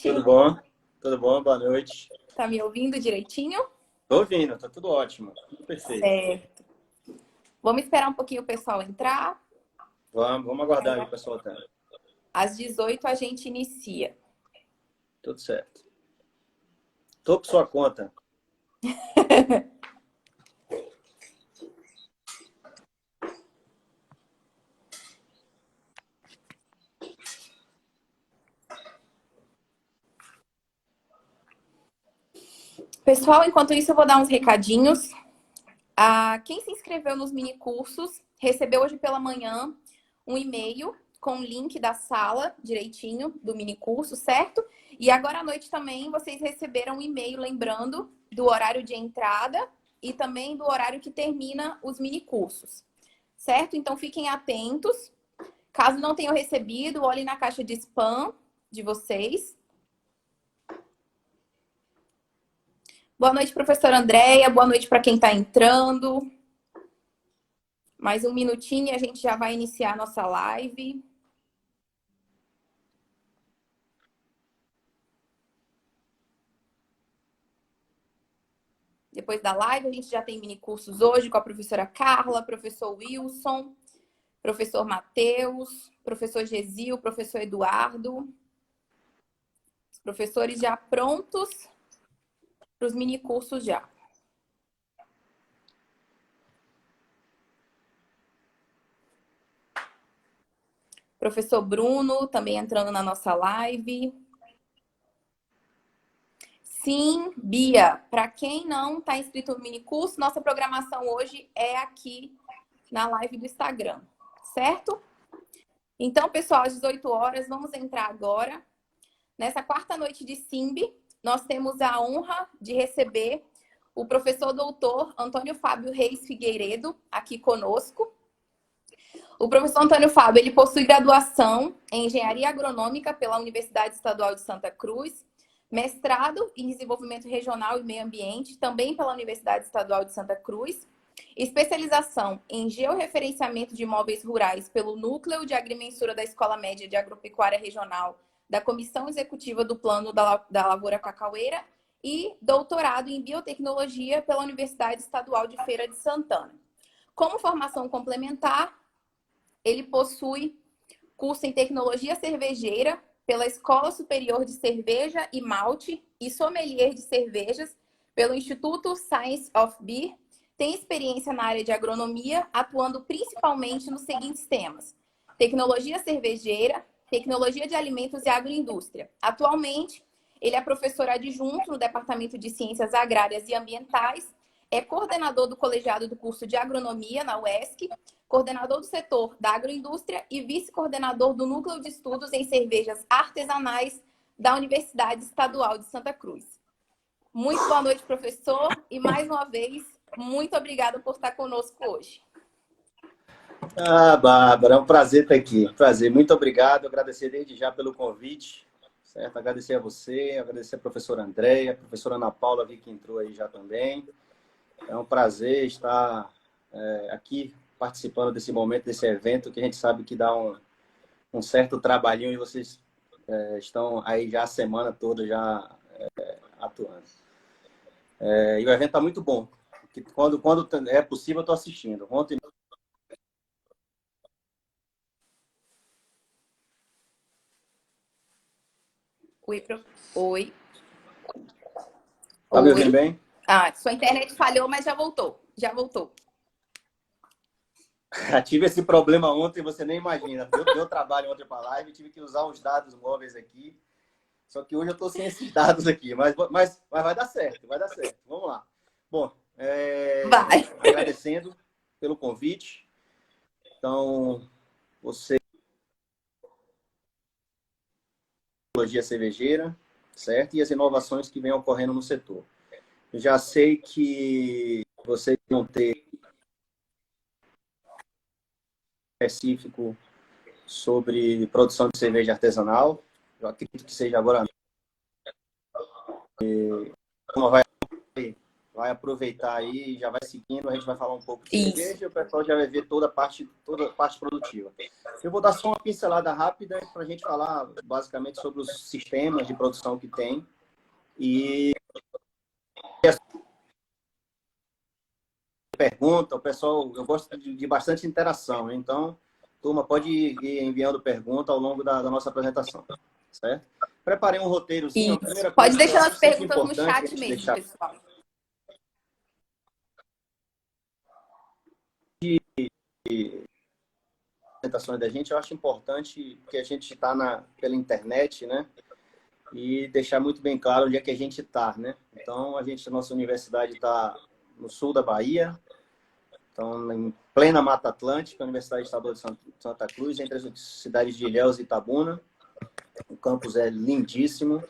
Tudo bom? Tudo bom? Boa noite. Tá me ouvindo direitinho? Tô ouvindo, tá tudo ótimo. Perfeito. Certo. Vamos esperar um pouquinho o pessoal entrar. Vamos aguardar Aí, aí o pessoal tá. às 18 a gente inicia. Tudo certo. Tô por sua conta. Pessoal, enquanto isso eu vou dar uns recadinhos. Quem se inscreveu nos mini cursos recebeu hoje pela manhã um e-mail com o link da sala direitinho do mini curso, certo? E agora à noite também vocês receberam um e-mail lembrando do horário de entrada e também do horário que termina os mini cursos, certo? Então fiquem atentos. Caso não tenham recebido, olhem na caixa de spam de vocês. Boa noite, professora Andréia. Boa noite para quem está entrando. Mais um minutinho e a gente já vai iniciar a nossa live. Depois da live, a gente já tem mini cursos hoje com a professora Carla, professor Wilson, professor Matheus, professor Gesil, professor Eduardo. Os professores já prontos para os mini cursos já. Professor Bruno também entrando na nossa live. Sim, Bia, para quem não está inscrito no mini curso, nossa programação hoje é aqui na live do Instagram, certo? Então, pessoal, às 18 horas, vamos entrar agora. Nessa quarta noite de Simbi, nós temos a honra de receber o professor doutor Antônio Fábio Reis Figueiredo aqui conosco. O professor Antônio Fábio, ele possui graduação em Engenharia Agronômica pela Universidade Estadual de Santa Cruz, mestrado em Desenvolvimento Regional e Meio Ambiente, também pela Universidade Estadual de Santa Cruz, especialização em Georreferenciamento de Imóveis Rurais pelo Núcleo de Agrimensura da Escola Média de Agropecuária Regional da Comissão Executiva do Plano da Lavoura Cacaueira e doutorado em Biotecnologia pela Universidade Estadual de Feira de Santana. Como formação complementar, ele possui curso em Tecnologia Cervejeira pela Escola Superior de Cerveja e Malte e Sommelier de Cervejas pelo Instituto Science of Beer. Tem experiência na área de agronomia, atuando principalmente nos seguintes temas: tecnologia cervejeira, tecnologia de alimentos e agroindústria. Atualmente, ele é professor adjunto no Departamento de Ciências Agrárias e Ambientais, é coordenador do colegiado do curso de agronomia na UESC, coordenador do setor da agroindústria e vice-coordenador do Núcleo de Estudos em Cervejas Artesanais da Universidade Estadual de Santa Cruz. Muito boa noite, professor, e mais uma vez, muito obrigada por estar conosco hoje. Bárbara, é um prazer estar aqui. Prazer, muito obrigado. Agradecer desde já pelo convite, certo? Agradecer a você, agradecer a professora Andréia, a professora Ana Paula, vi que entrou aí já também. É um prazer estar aqui participando desse momento, desse evento, que a gente sabe que dá um certo trabalhinho e vocês estão aí já a semana toda já atuando. E o evento está muito bom. Quando é possível, eu estou assistindo. Ontem... Oi, Oi. Tá me ouvindo bem? Sua internet falhou, mas já voltou. Já voltou. Tive esse problema ontem, você nem imagina. Eu trabalho ontem para a live, tive que usar os dados móveis aqui. Só que hoje eu estou sem esses dados aqui. Mas vai dar certo, vai dar certo. Vamos lá. Bom, agradecendo pelo convite. Então, você... Tecnologia cervejeira, certo? E as inovações que vêm ocorrendo no setor. Eu já sei que vocês vão ter específico sobre produção de cerveja artesanal. Eu acredito que seja agora. Vai vai aproveitar aí, já vai seguindo, a gente vai falar um pouco de Isso. cerveja e o pessoal já vai ver toda a parte produtiva. Eu vou dar só uma pincelada rápida para a gente falar basicamente sobre os sistemas de produção que tem e pergunta, o pessoal, eu gosto de bastante interação, então, turma, pode ir enviando pergunta ao longo da nossa apresentação, certo? Preparei um roteirozinho, a primeira Pode coisa que eu deixar acho as sempre perguntas no importante a chat gente mesmo, deixar pessoal. apresentações da gente, eu acho importante porque a gente está pela internet, né? E deixar muito bem claro onde é que a gente está, né? Então, a nossa universidade está no sul da Bahia, então, em plena Mata Atlântica, a Universidade Estadual de Santa Cruz, entre as cidades de Ilhéus e Itabuna. O campus é lindíssimo.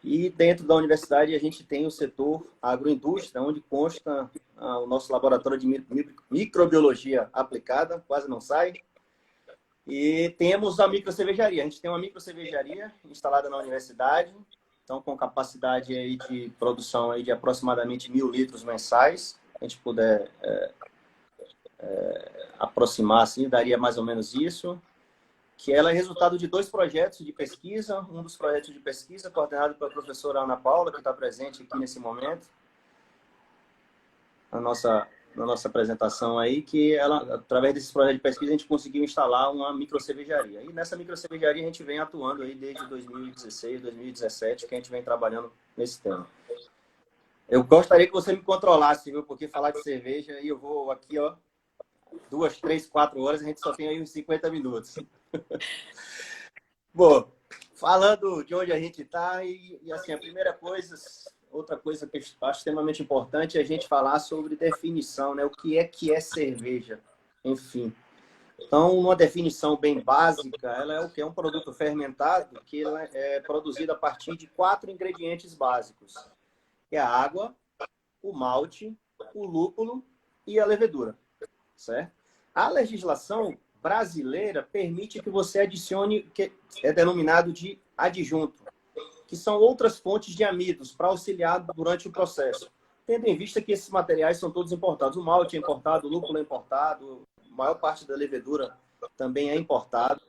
E dentro da universidade a gente tem o setor agroindústria, onde consta o nosso laboratório de microbiologia aplicada, quase não sai. E temos a microcervejaria. A gente tem uma microcervejaria instalada na universidade, então com capacidade aí de produção aí de aproximadamente 1.000 litros mensais. Se a gente puder aproximar, assim, daria mais ou menos isso. Que ela é resultado de 2 projetos de pesquisa. Um dos projetos de pesquisa coordenado pela professora Ana Paula, que está presente aqui nesse momento, na nossa apresentação aí, que ela, através desse projeto de pesquisa, a gente conseguiu instalar uma microcervejaria. E nessa microcervejaria a gente vem atuando aí desde 2016, 2017, que a gente vem trabalhando nesse tema. Eu gostaria que você me controlasse, viu? Porque falar de cerveja, aí eu vou aqui, ó, 2, 3, 4 horas, a gente só tem aí uns 50 minutos. Bom, falando de onde a gente está, e assim, a primeira coisa, outra coisa que eu acho extremamente importante é a gente falar sobre definição, né? O que é cerveja, enfim. Então, uma definição bem básica, ela é o que? É um produto fermentado que é produzido a partir de 4 ingredientes básicos, que é a água, o malte, o lúpulo e a levedura, certo? A legislação brasileira permite que você adicione, que é denominado de adjunto, que são outras fontes de amidos para auxiliar durante o processo, tendo em vista que esses materiais são todos importados. O malte é importado, o lúpulo é importado, a maior parte da levedura também é importada.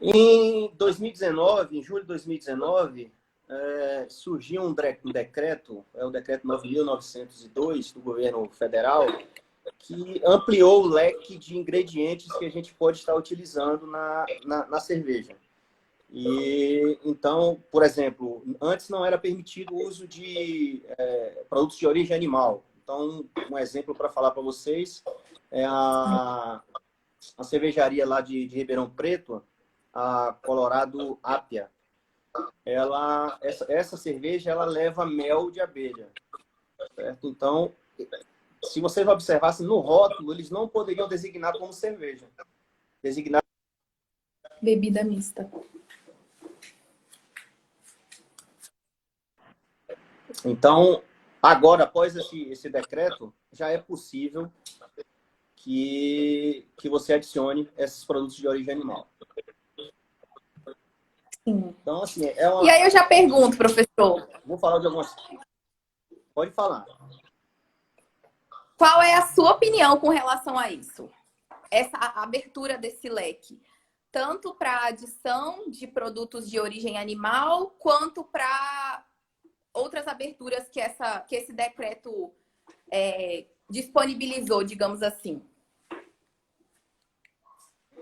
Em 2019, em julho de 2019, surgiu um decreto, é o decreto 9.902 do governo federal, que ampliou o leque de ingredientes que a gente pode estar utilizando na cerveja. E então, por exemplo, antes não era permitido o uso de produtos de origem animal. Então, um exemplo para falar para vocês é a cervejaria lá de Ribeirão Preto, a Colorado Apia. Essa cerveja ela leva mel de abelha, certo? Então, se vocês observassem no rótulo, eles não poderiam designar como cerveja. Designar Bebida mista. Então, agora, após esse decreto, já é possível que você adicione esses produtos de origem animal. Sim. Então, assim, E aí eu já pergunto, professor. Vou falar de algumas... Pode falar. Qual é a sua opinião com relação a isso? Essa abertura desse leque. Tanto para adição de produtos de origem animal, quanto para outras aberturas que esse decreto disponibilizou, digamos assim.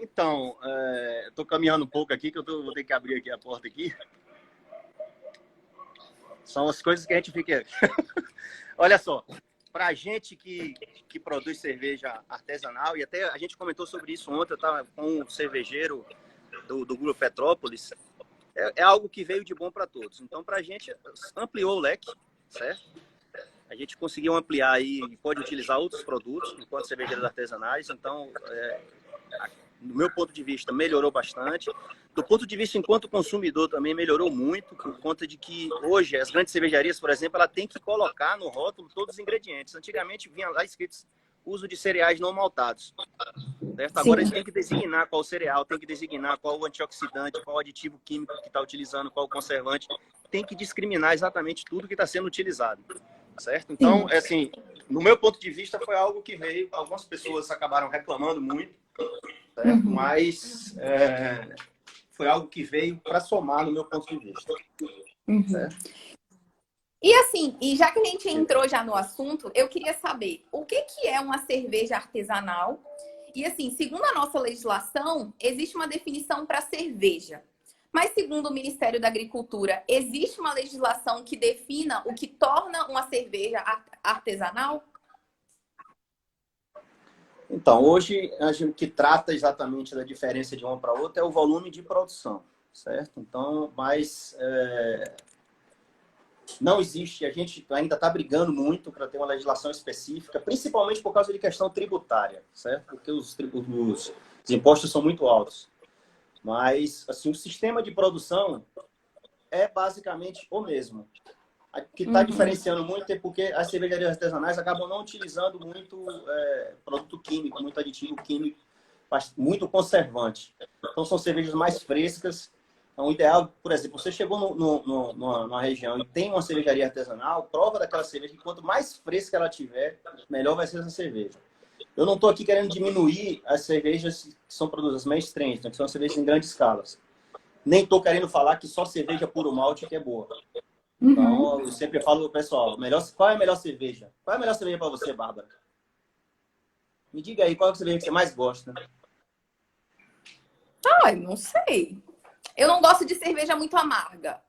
Então, estou caminhando um pouco aqui, que vou ter que abrir aqui a porta aqui. São as coisas que a gente fica... Olha só, para a gente que produz cerveja artesanal, e até a gente comentou sobre isso ontem, eu estava com um cervejeiro do Grupo Petrópolis, é algo que veio de bom para todos. Então, para a gente, ampliou o leque, certo? A gente conseguiu ampliar aí, pode utilizar outros produtos enquanto cervejeiros artesanais. Então, do meu ponto de vista, melhorou bastante. Do ponto de vista enquanto consumidor também melhorou muito, por conta de que hoje as grandes cervejarias, por exemplo, ela tem que colocar no rótulo todos os ingredientes. Antigamente vinha lá escrito uso de cereais não maltados. Certo? Agora ele tem que designar qual cereal, tem que designar qual o antioxidante, qual o aditivo químico que está utilizando, qual o conservante. Tem que discriminar exatamente tudo que está sendo utilizado. Certo? Então, assim, no meu ponto de vista, foi algo que veio. Algumas pessoas acabaram reclamando muito, certo? Mas foi algo que veio para somar no meu ponto de vista. Certo? E assim, e já que a gente entrou já no assunto, eu queria saber o que é uma cerveja artesanal? E assim, segundo a nossa legislação, existe uma definição para cerveja. Mas segundo o Ministério da Agricultura, existe uma legislação que defina o que torna uma cerveja artesanal? Então, hoje, o que trata exatamente da diferença de uma para outra é o volume de produção, certo? Então, mas não existe, a gente ainda está brigando muito para ter uma legislação específica, principalmente por causa de questão tributária, certo? Porque os impostos são muito altos. Mas, assim, o sistema de produção é basicamente o mesmo. O que está diferenciando muito é porque as cervejarias artesanais acabam não utilizando muito produto químico, muito aditivo químico, muito conservante. Então, são cervejas mais frescas. Então, o ideal, por exemplo, você chegou numa região e tem uma cervejaria artesanal, prova daquela cerveja que quanto mais fresca ela tiver, melhor vai ser essa cerveja. Eu não estou aqui querendo diminuir as cervejas que são produzidas mainstream, que são cervejas em grandes escalas. Nem estou querendo falar que só cerveja puro malte que é boa. Então, eu sempre falo pro pessoal, qual é a melhor cerveja? Qual é a melhor cerveja para você, Bárbara? Me diga aí, qual é a cerveja que você mais gosta? Ai, não sei. Eu não gosto de cerveja muito amarga.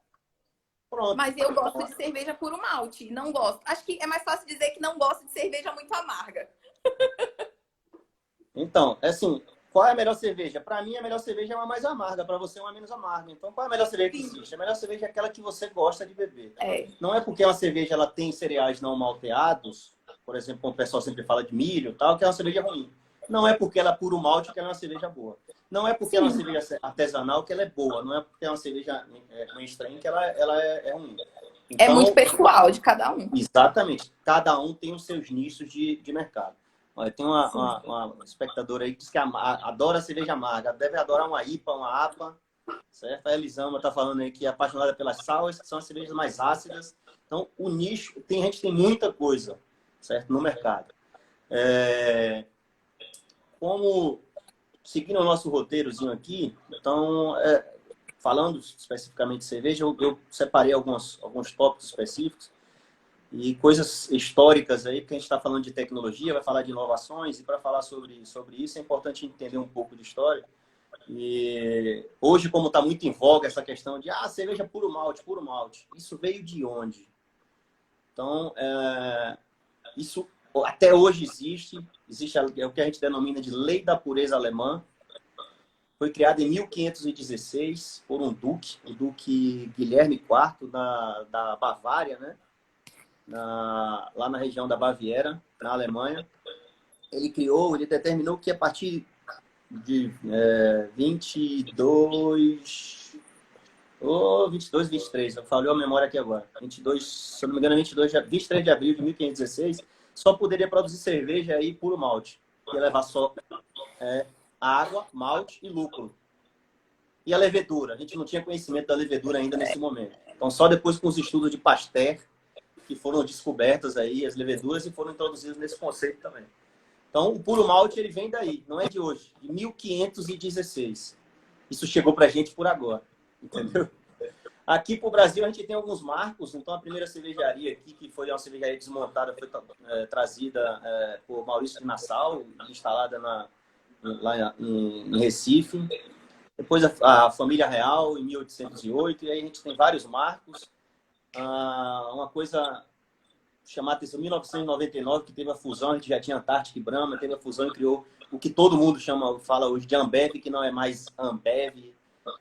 Pronto. Mas eu gosto de cerveja puro malte. Não gosto. Acho que é mais fácil dizer que não gosto de cerveja muito amarga. Então, assim, qual é a melhor cerveja? Para mim, a melhor cerveja é uma mais amarga, para você é uma menos amarga. Então, qual é a melhor cerveja que existe? A melhor cerveja é aquela que você gosta de beber. Não é porque uma cerveja ela tem cereais não malteados, por exemplo, como o pessoal sempre fala de milho, tal, que é uma cerveja ruim. Não é porque ela é puro malte que ela é uma cerveja boa. Não é porque é uma cerveja artesanal que ela é boa. Não é porque é uma cerveja mainstream que ela é ruim. Então, é muito pessoal de cada um. Exatamente. Cada um tem os seus nichos de mercado. Olha, tem uma espectadora aí que diz que adora cerveja amarga. Deve adorar uma IPA, uma APA. Certo? A Elisama está falando aí que é apaixonada pelas sours, que são as cervejas mais ácidas. Então, o nicho, a gente tem muita coisa, certo? No mercado. Como seguindo o nosso roteirozinho aqui, então, falando especificamente de cerveja, eu separei alguns tópicos específicos e coisas históricas aí, porque a gente está falando de tecnologia, vai falar de inovações, e para falar sobre isso é importante entender um pouco de história. E hoje, como está muito em voga essa questão de cerveja puro malte, isso veio de onde? Então, isso até hoje existe o que a gente denomina de Lei da Pureza Alemã. Foi criada em 1516 por um duque, o Duque Guilherme IV da Bavária, né? Lá na região da Baviera, na Alemanha. Ele determinou que a partir de 22, 23, eu falei a memória aqui agora, 22, se eu não me engano, 23 de abril de 1516, só poderia produzir cerveja aí puro malte. Ia levar só água, malte e lúpulo. E a levedura? A gente não tinha conhecimento da levedura ainda nesse momento. Então, só depois com os estudos de Pasteur, que foram descobertas aí as leveduras e foram introduzidas nesse conceito também. Então, o puro malte ele vem daí, não é de hoje, de 1516. Isso chegou para a gente por agora, entendeu? Aqui para o Brasil a gente tem alguns marcos. Então, a primeira cervejaria aqui, que foi uma cervejaria desmontada, foi trazida por Maurício de Nassau, instalada lá em Recife. Depois a família real, em 1808. E aí a gente tem vários marcos. Uma coisa chamada atenção, 1999, que teve a fusão, a gente já tinha Antártica e Brahma, teve a fusão e criou o que todo mundo fala hoje de Ambev, que não é mais Ambev,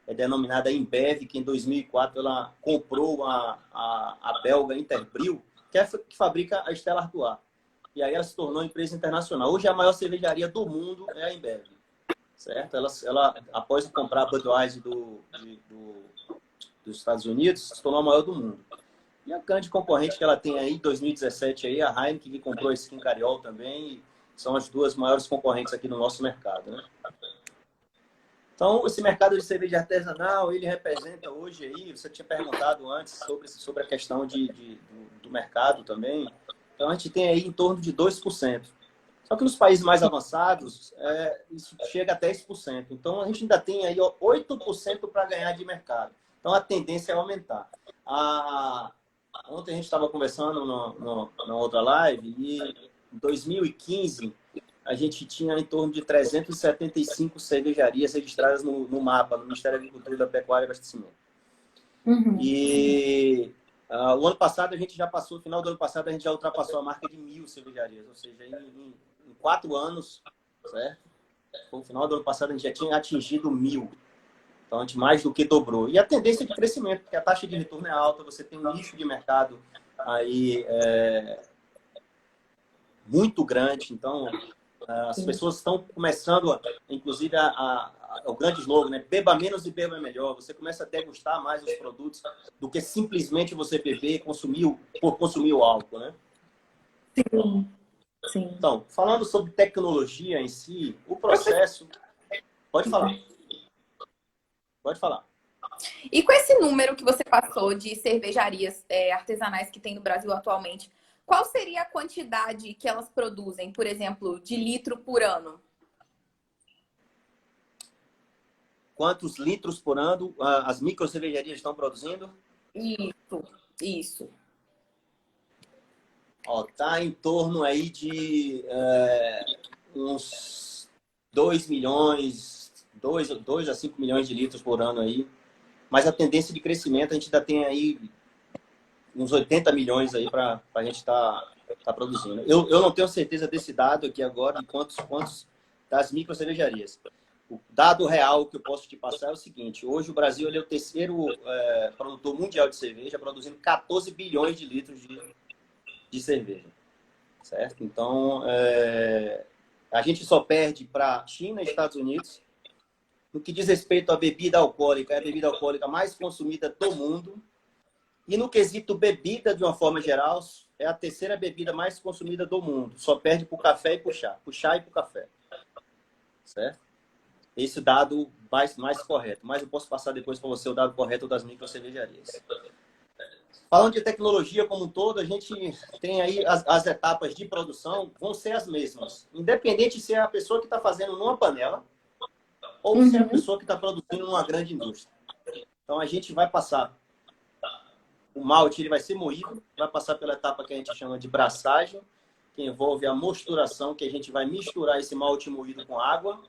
é denominada Embev, que em 2004 ela comprou a belga Interbril, que fabrica a Stella Artois. E aí ela se tornou empresa internacional. Hoje a maior cervejaria do mundo é a Embev. certo? Ela após comprar a Budweiser dos Estados Unidos, se tornou a maior do mundo. E a grande concorrente que ela tem aí, em 2017, aí, a Heineken, que comprou a Skin Cariol também, são as duas maiores concorrentes aqui no nosso mercado, né? Então, esse mercado de cerveja artesanal, ele representa hoje aí, você tinha perguntado antes sobre a questão do mercado também. Então, a gente tem aí em torno de 2%. Só que nos países mais avançados, isso chega a 10%. Então, a gente ainda tem aí 8% para ganhar de mercado. Então, a tendência é aumentar. Ontem a gente estava conversando na outra live e em 2015 a gente tinha em torno de 375 cervejarias registradas no mapa, no Ministério da Agricultura, da Pecuária e Abastecimento. E o ano passado a gente já passou, no final do ano passado a gente já ultrapassou a marca de 1.000 cervejarias, ou seja, em 4 anos, certo? No final do ano passado a gente já tinha atingido 1.000. Então a gente mais do que dobrou. E a tendência de crescimento, porque a taxa de retorno é alta, você tem um nicho de mercado aí muito grande, então as pessoas estão começando, inclusive, o grande slogan, né? Beba menos e beba melhor. Você começa a degustar mais os produtos do que simplesmente você beber por consumir o álcool, né? Sim, sim. Então, falando sobre tecnologia em si, o processo... Pode falar. Pode falar. E com esse número que você passou de cervejarias artesanais que tem no Brasil atualmente, qual seria a quantidade que elas produzem, por exemplo, de litro por ano? Quantos litros por ano as microcervejarias estão produzindo? Isso. Tá em torno aí de uns 2 milhões, 2 a 5 milhões de litros por ano aí. Mas a tendência de crescimento, a gente ainda tem aí uns 80 milhões aí para a gente tá produzindo. Eu não tenho certeza desse dado aqui agora, de quantos das microcervejarias. O dado real que eu posso te passar é o seguinte: hoje o Brasil ele é o terceiro produtor mundial de cerveja, produzindo 14 bilhões de litros de cerveja. Certo? Então, a gente só perde para China e Estados Unidos. No que diz respeito à bebida alcoólica, é a bebida alcoólica mais consumida do mundo. E no quesito bebida, de uma forma geral, é a terceira bebida mais consumida do mundo. Só perde para o café e para o chá. Para o chá e para o café. Certo? Esse dado mais correto. Mas eu posso passar depois para você o dado correto das microcervejarias. Falando de tecnologia como um todo, a gente tem aí as etapas de produção vão ser as mesmas. Independente se é a pessoa que está fazendo numa panela ou se é a pessoa que está produzindo numa grande indústria. Então, a gente vai passar... O malte ele vai ser moído, vai passar pela etapa que a gente chama de braçagem, que envolve a mosturação, que a gente vai misturar esse malte moído com água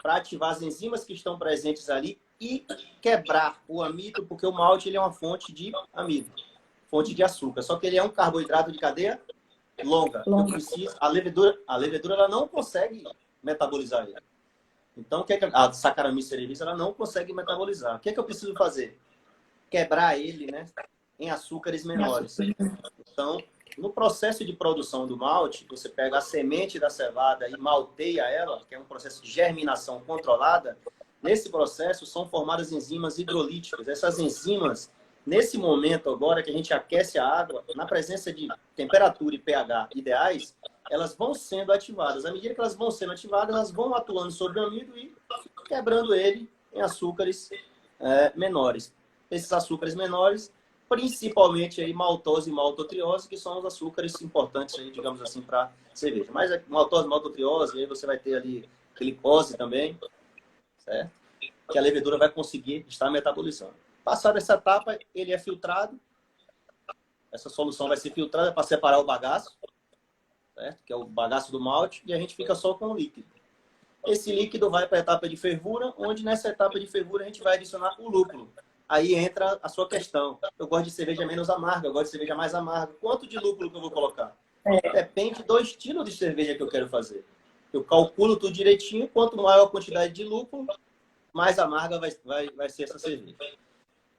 para ativar as enzimas que estão presentes ali e quebrar o amido, porque o malte ele é uma fonte de amido, fonte de açúcar. Só que ele é um carboidrato de cadeia longa. A levedura ela não consegue metabolizar ele. Então, a Saccharomyces cerevisiae ela não consegue metabolizar. O que é que eu preciso fazer? Quebrar ele, né, em açúcares menores. Então, no processo de produção do malte, você pega a semente da cevada e malteia ela, que é um processo de germinação controlada. Nesse processo são formadas enzimas hidrolíticas. Essas enzimas, nesse momento agora que a gente aquece a água, na presença de temperatura e pH ideais, elas vão sendo ativadas. À medida que elas vão sendo ativadas, elas vão atuando sobre o amido e quebrando ele em açúcares menores. Esses açúcares menores, principalmente aí maltose e maltotriose, que são os açúcares importantes aí, digamos assim, para cerveja. Mas maltose, maltotriose, aí você vai ter ali glicose também, certo? Que a levedura vai conseguir estar metabolizando. Passada essa etapa, ele é filtrado. Essa solução vai ser filtrada para separar o bagaço, certo? Que é o bagaço do malte, e a gente fica só com o líquido. Esse líquido vai para a etapa de fervura, onde nessa etapa de fervura a gente vai adicionar o lúpulo. Aí entra a sua questão. Eu gosto de cerveja menos amarga, eu gosto de cerveja mais amarga. Quanto de lúpulo que eu vou colocar? Depende do estilo de cerveja que eu quero fazer. Eu calculo tudo direitinho. Quanto maior a quantidade de lúpulo, mais amarga vai ser essa cerveja.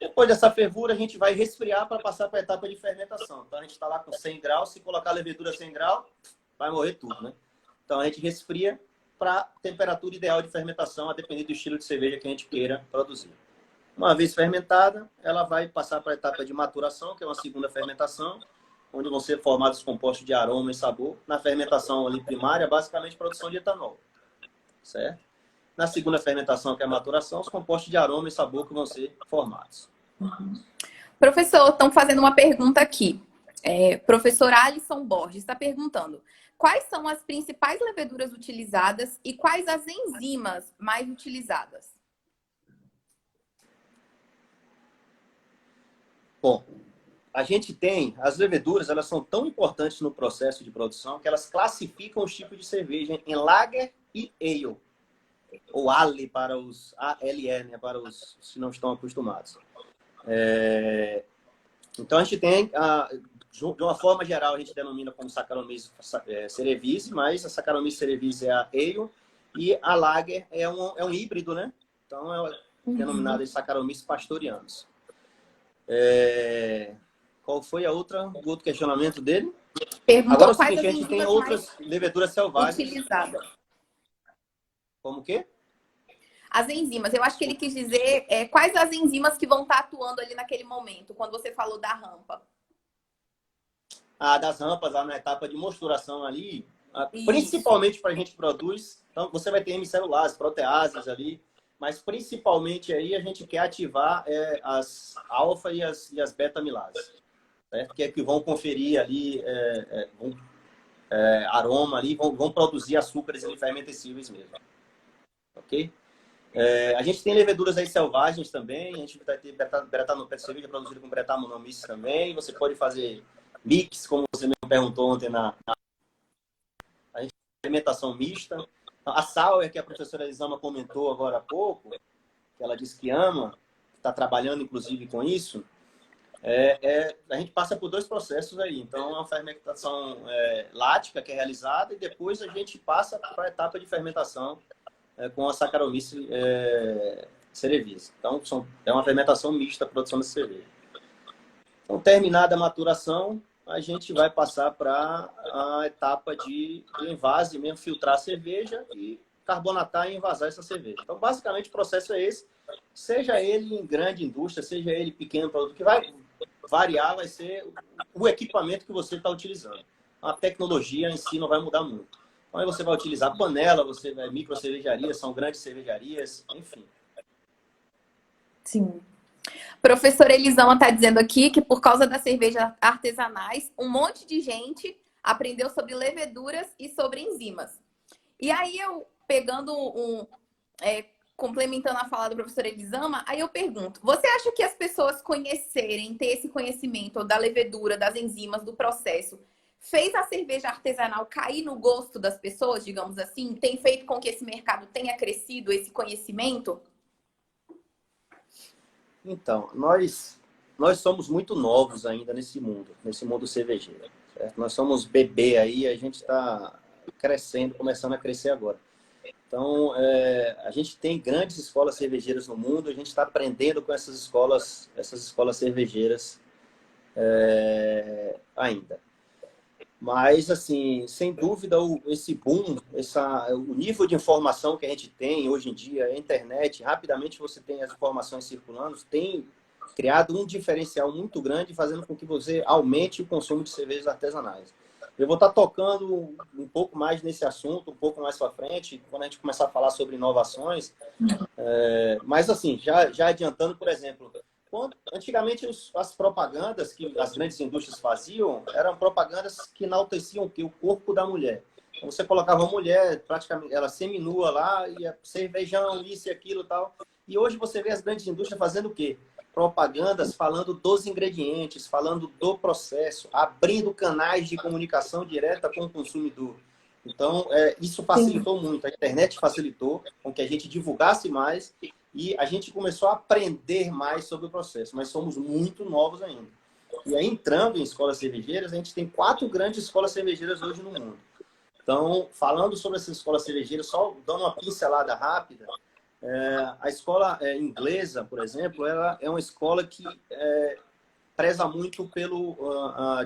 Depois dessa fervura, a gente vai resfriar para passar para a etapa de fermentação. Então, a gente está lá com 100 graus. Se colocar a levedura a 100 graus, vai morrer tudo, né? Então, a gente resfria para a temperatura ideal de fermentação, a depender do estilo de cerveja que a gente queira produzir. Uma vez fermentada, ela vai passar para a etapa de maturação, que é uma segunda fermentação, onde vão ser formados compostos de aroma e sabor. Na fermentação ali primária, basicamente produção de etanol, certo? Na segunda fermentação, que é a maturação, os compostos de aroma e sabor que vão ser formados. Professor, estão fazendo uma pergunta aqui. Professor Alisson Borges está perguntando: quais são as principais leveduras utilizadas e quais as enzimas mais utilizadas? Bom, a gente tem, as leveduras, elas são tão importantes no processo de produção que elas classificam os tipos de cerveja em lager e ale, ou ale para os ALE, né, para os que não estão acostumados. Então a gente tem, de uma forma geral, a gente denomina como Saccharomyces cerevisiae, mas a Saccharomyces cerevisiae é a ale e a lager é um híbrido, né? Então é denominada de Saccharomyces pastorianus. Qual foi o outro questionamento dele? Perguntou agora é o quais seguinte, as a gente tem enzimas outras mais leveduras selvagens. utilizadas. Como que? As enzimas, eu acho que ele quis dizer quais as enzimas que vão estar atuando ali naquele momento, quando você falou da rampa. Das rampas lá na etapa de mosturação ali, Isso. Principalmente para a gente produz, então você vai ter hemicelulases, proteases ali, mas principalmente aí a gente quer ativar as alfa e as beta-amilases, certo? Que é que vão conferir ali aroma ali, vão produzir açúcares fermentescíveis mesmo, ok? A gente tem leveduras aí selvagens também, a gente vai ter cerveja produzida com Brettanomyces também, você pode fazer mix, como você me perguntou ontem a gente tem alimentação mista. A sour, que a professora Elisama comentou agora há pouco, que ela disse que ama, está trabalhando inclusive com isso, a gente passa por dois processos aí. Então, a fermentação lática que é realizada e depois a gente passa para a etapa de fermentação com a Saccharomyces cerevisiae. Então, é uma fermentação mista a produção de cerveja. Então, terminada a maturação, a gente vai passar para a etapa de envase, mesmo filtrar a cerveja e carbonatar e envasar essa cerveja. Então, basicamente, o processo é esse. Seja ele em grande indústria, seja ele pequeno produto, que vai variar, vai ser o equipamento que você está utilizando. A tecnologia em si não vai mudar muito. Então, aí você vai utilizar panela, você vai micro cervejarias, são grandes cervejarias, enfim. Sim. Professora Elisama está dizendo aqui que por causa das cervejas artesanais, um monte de gente aprendeu sobre leveduras e sobre enzimas. E aí eu, complementando a fala da professora Elisama, aí eu pergunto, você acha que as pessoas ter esse conhecimento da levedura, das enzimas, do processo, fez a cerveja artesanal cair no gosto das pessoas, digamos assim? Tem feito com que esse mercado tenha crescido, esse conhecimento? Então, nós somos muito novos ainda nesse mundo cervejeiro, certo? Nós somos bebê aí, a gente está crescendo, começando a crescer agora. Então, a gente tem grandes escolas cervejeiras no mundo, a gente está aprendendo com essas escolas cervejeiras ainda. Mas, assim, sem dúvida, esse boom, o nível de informação que a gente tem hoje em dia, a internet, rapidamente você tem as informações circulando, tem criado um diferencial muito grande, fazendo com que você aumente o consumo de cervejas artesanais. Eu vou estar tocando um pouco mais nesse assunto, um pouco mais para frente, quando a gente começar a falar sobre inovações. Mas, assim, já adiantando, por exemplo, antigamente as propagandas que as grandes indústrias faziam eram propagandas que enalteciam o corpo da mulher. Então, você colocava a mulher, praticamente, ela seminua lá, ia cervejão, isso e aquilo e tal. E hoje você vê as grandes indústrias fazendo o quê? Propagandas falando dos ingredientes, falando do processo, abrindo canais de comunicação direta com o consumidor. Então, isso facilitou muito. A internet facilitou com que a gente divulgasse mais e a gente começou a aprender mais sobre o processo. Mas somos muito novos ainda. E aí, entrando em escolas cervejeiras, a gente tem 4 grandes escolas cervejeiras hoje no mundo. Então, falando sobre essas escolas cervejeiras, só dando uma pincelada rápida, a escola inglesa, por exemplo, ela é uma escola que preza muito pelo,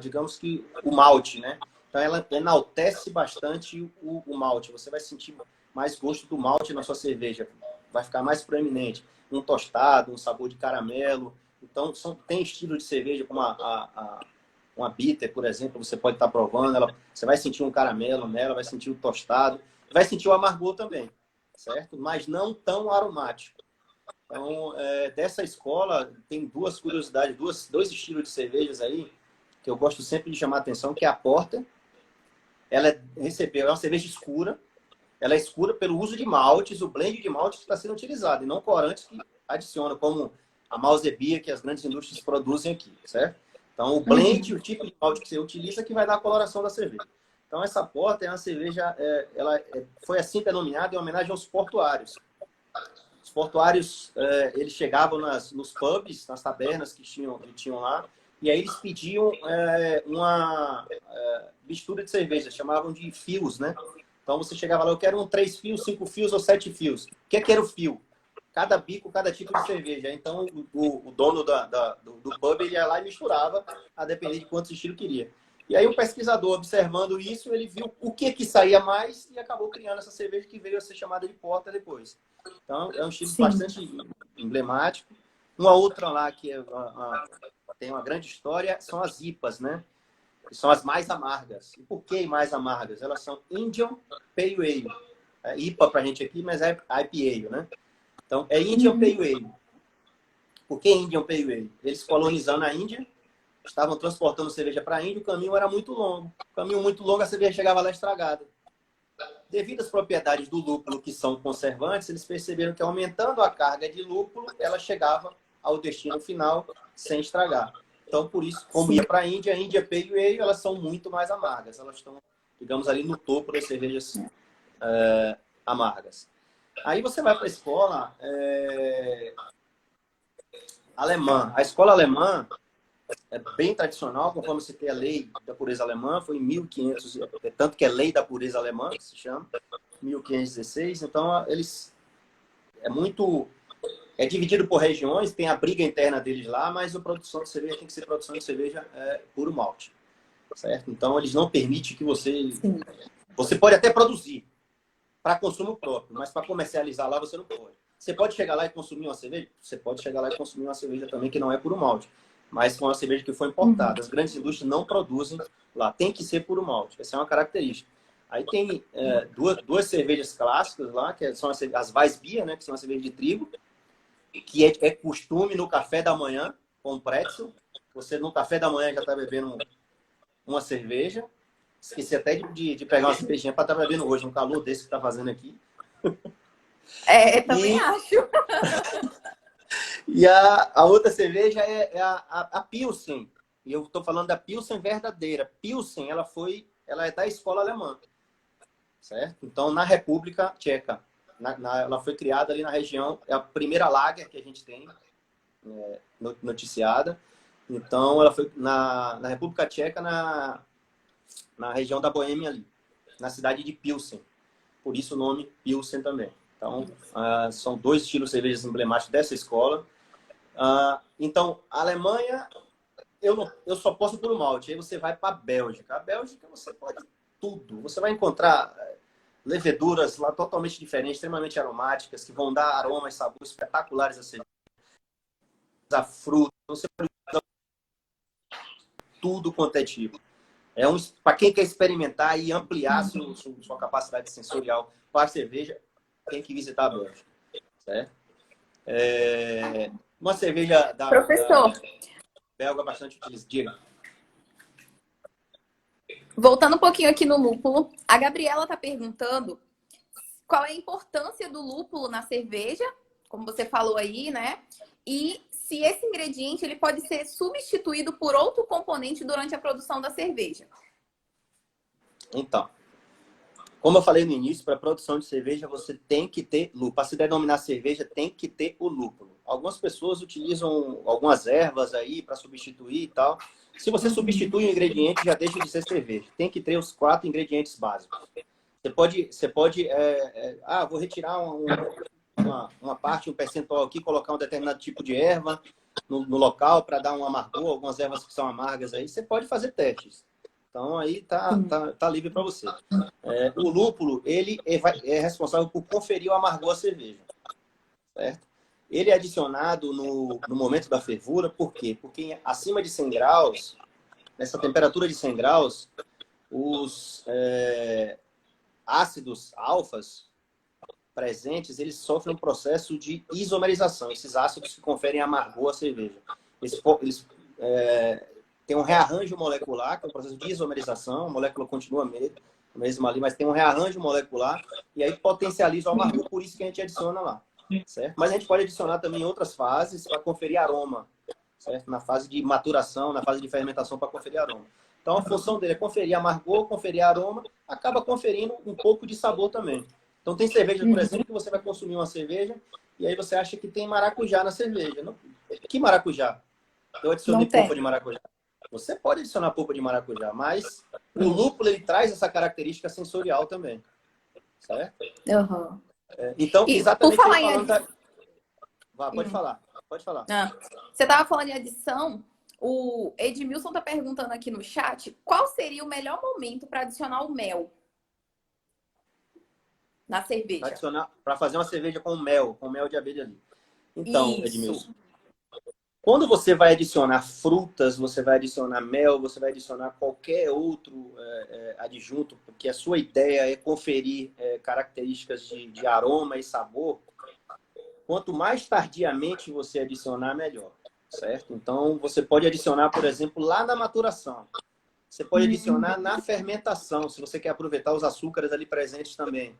digamos que, o malte, né? Então, ela enaltece bastante o malte. Você vai sentir mais gosto do malte na sua cerveja. Vai ficar mais proeminente. Um tostado, um sabor de caramelo. Então, tem estilo de cerveja como uma bitter, por exemplo, você pode estar provando. Você vai sentir um caramelo nela, vai sentir o tostado. Vai sentir o amargor também, certo? Mas não tão aromático. Então, dessa escola, tem duas curiosidades, dois estilos de cervejas aí, que eu gosto sempre de chamar a atenção, que é a Porter. Ela é uma cerveja escura. Ela é escura pelo uso de maltes, o blend de maltes que está sendo utilizado, e não corantes que adicionam, como a Malzebia, que as grandes indústrias produzem aqui, certo? Então, o blend, o tipo de malte que você utiliza, que vai dar a coloração da cerveja. Então, essa Porter é uma cerveja, foi assim denominada em homenagem aos portuários. Os portuários, eles chegavam nos pubs, nas tabernas que tinham lá, e aí eles pediam uma mistura de cerveja, chamavam de fios, né? Então você chegava lá, eu quero 3 fios, 5 fios ou 7 fios. O que é que era o fio? Cada bico, cada tipo de cerveja. Então o dono do pub, ele ia lá e misturava, a depender de quantos estilos queria. E aí o pesquisador, observando isso, ele viu o que saía mais e acabou criando essa cerveja que veio a ser chamada de Porter depois. Então é um estilo bastante emblemático. Uma outra lá que tem uma grande história são as IPAs, né? Que são as mais amargas. E por que mais amargas? Elas são Indian Pale Ale. IPA pra gente aqui, mas é IPA, né? Então, é Indian Pale Ale. Por que Indian Pale Ale? Eles colonizando a Índia, estavam transportando cerveja para a Índia, o caminho era muito longo. O caminho muito longo, a cerveja chegava lá estragada. Devido às propriedades do lúpulo, que são conservantes, eles perceberam que aumentando a carga de lúpulo, ela chegava ao destino final sem estragar. Então, por isso, como ia para a Índia Pale Ale, elas são muito mais amargas. Elas estão, digamos, ali no topo das cervejas amargas. Aí você vai para a escola alemã. A escola alemã é bem tradicional, conforme você tem a lei da pureza alemã, foi em 1500, tanto que é lei da pureza alemã, que se chama, 1516. Então, eles é dividido por regiões, tem a briga interna deles lá, mas a produção de cerveja tem que ser produção de cerveja puro malte, certo? Então, eles não permitem que você... Sim. Você pode até produzir para consumo próprio, mas para comercializar lá você não pode. Você pode chegar lá e consumir uma cerveja? Você pode chegar lá e consumir uma cerveja também que não é puro malte, mas com uma cerveja que foi importada. As grandes indústrias não produzem lá. Tem que ser puro malte. Essa é uma característica. Aí tem duas cervejas clássicas lá, que são as Weissbier, né, que são uma cerveja de trigo, que é costume no café da manhã, com pretzel. Você no café da manhã já está bebendo uma cerveja. Esqueci até de pegar uma cervejinha para estar bebendo hoje, um calor desse que está fazendo aqui. Também acho. E a outra cerveja é a Pilsen. E eu estou falando da Pilsen verdadeira. Pilsen, ela é da escola alemã, certo? Então, na República Tcheca. Ela foi criada ali na região, é a primeira lager que a gente tem noticiada. Então, ela foi na República Tcheca, na região da Boêmia ali, na cidade de Pilsen. Por isso o nome Pilsen também. Então, são dois estilos de cervejas emblemáticos dessa escola. Então, a Alemanha, eu só posso puro malte. Aí você vai para a Bélgica. A Bélgica você pode tudo. Você vai encontrar leveduras lá totalmente diferentes, extremamente aromáticas, que vão dar aromas e sabores espetaculares a cerveja. A fruta, você pode usar tudo quanto é tipo. Para quem quer experimentar e ampliar sua capacidade sensorial para a cerveja, tem que visitar a Bélgica. Certo? Uma cerveja da belga bastante utilizada. Voltando um pouquinho aqui no lúpulo, a Gabriela está perguntando qual é a importância do lúpulo na cerveja, como você falou aí, né? E se esse ingrediente ele pode ser substituído por outro componente durante a produção da cerveja. Então, como eu falei no início, para a produção de cerveja você tem que ter lúpulo. Para se denominar cerveja, tem que ter o lúpulo. Algumas pessoas utilizam algumas ervas aí para substituir e tal. Se você substitui um ingrediente, já deixa de ser cerveja. Tem que ter os 4 ingredientes básicos. Você pode vou retirar uma parte, um percentual aqui, colocar um determinado tipo de erva no local para dar um amargor, algumas ervas que são amargas aí. Você pode fazer testes. Então, aí tá livre para você. O lúpulo, ele é responsável por conferir o amargor à cerveja, certo? Ele é adicionado no momento da fervura, por quê? Porque acima de 100 graus, nessa temperatura de 100 graus, os ácidos alfas presentes, eles sofrem um processo de isomerização. Esses ácidos que conferem amargor à cerveja. Eles têm um rearranjo molecular, que é um processo de isomerização, a molécula continua mesmo ali, mas tem um rearranjo molecular, e aí potencializa o amargor, por isso que a gente adiciona lá. Certo? Mas a gente pode adicionar também em outras fases para conferir aroma, certo? Na fase de maturação, na fase de fermentação para conferir aroma. Então a função dele é conferir amargor, conferir aroma, acaba conferindo um pouco de sabor também. Então tem cerveja, por exemplo, que você vai consumir uma cerveja e aí você acha que tem maracujá na cerveja. Não? Que maracujá? Eu adicionei polpa de maracujá. Você pode adicionar polpa de maracujá, mas o lúpulo ele traz essa característica sensorial também, certo? Uhum. Então, E, exatamente por falar falando pode falar. Você estava falando em adição, o Edmilson está perguntando aqui no chat, qual seria o melhor momento para adicionar o mel na cerveja? Para fazer uma cerveja com mel de abelha ali. Então, Isso. Edmilson, quando você vai adicionar frutas, você vai adicionar mel, você vai adicionar qualquer outro adjunto, porque a sua ideia é conferir características de aroma e sabor, quanto mais tardiamente você adicionar, melhor, certo? Então, você pode adicionar, por exemplo, lá na maturação. Você pode adicionar na fermentação, se você quer aproveitar os açúcares ali presentes também.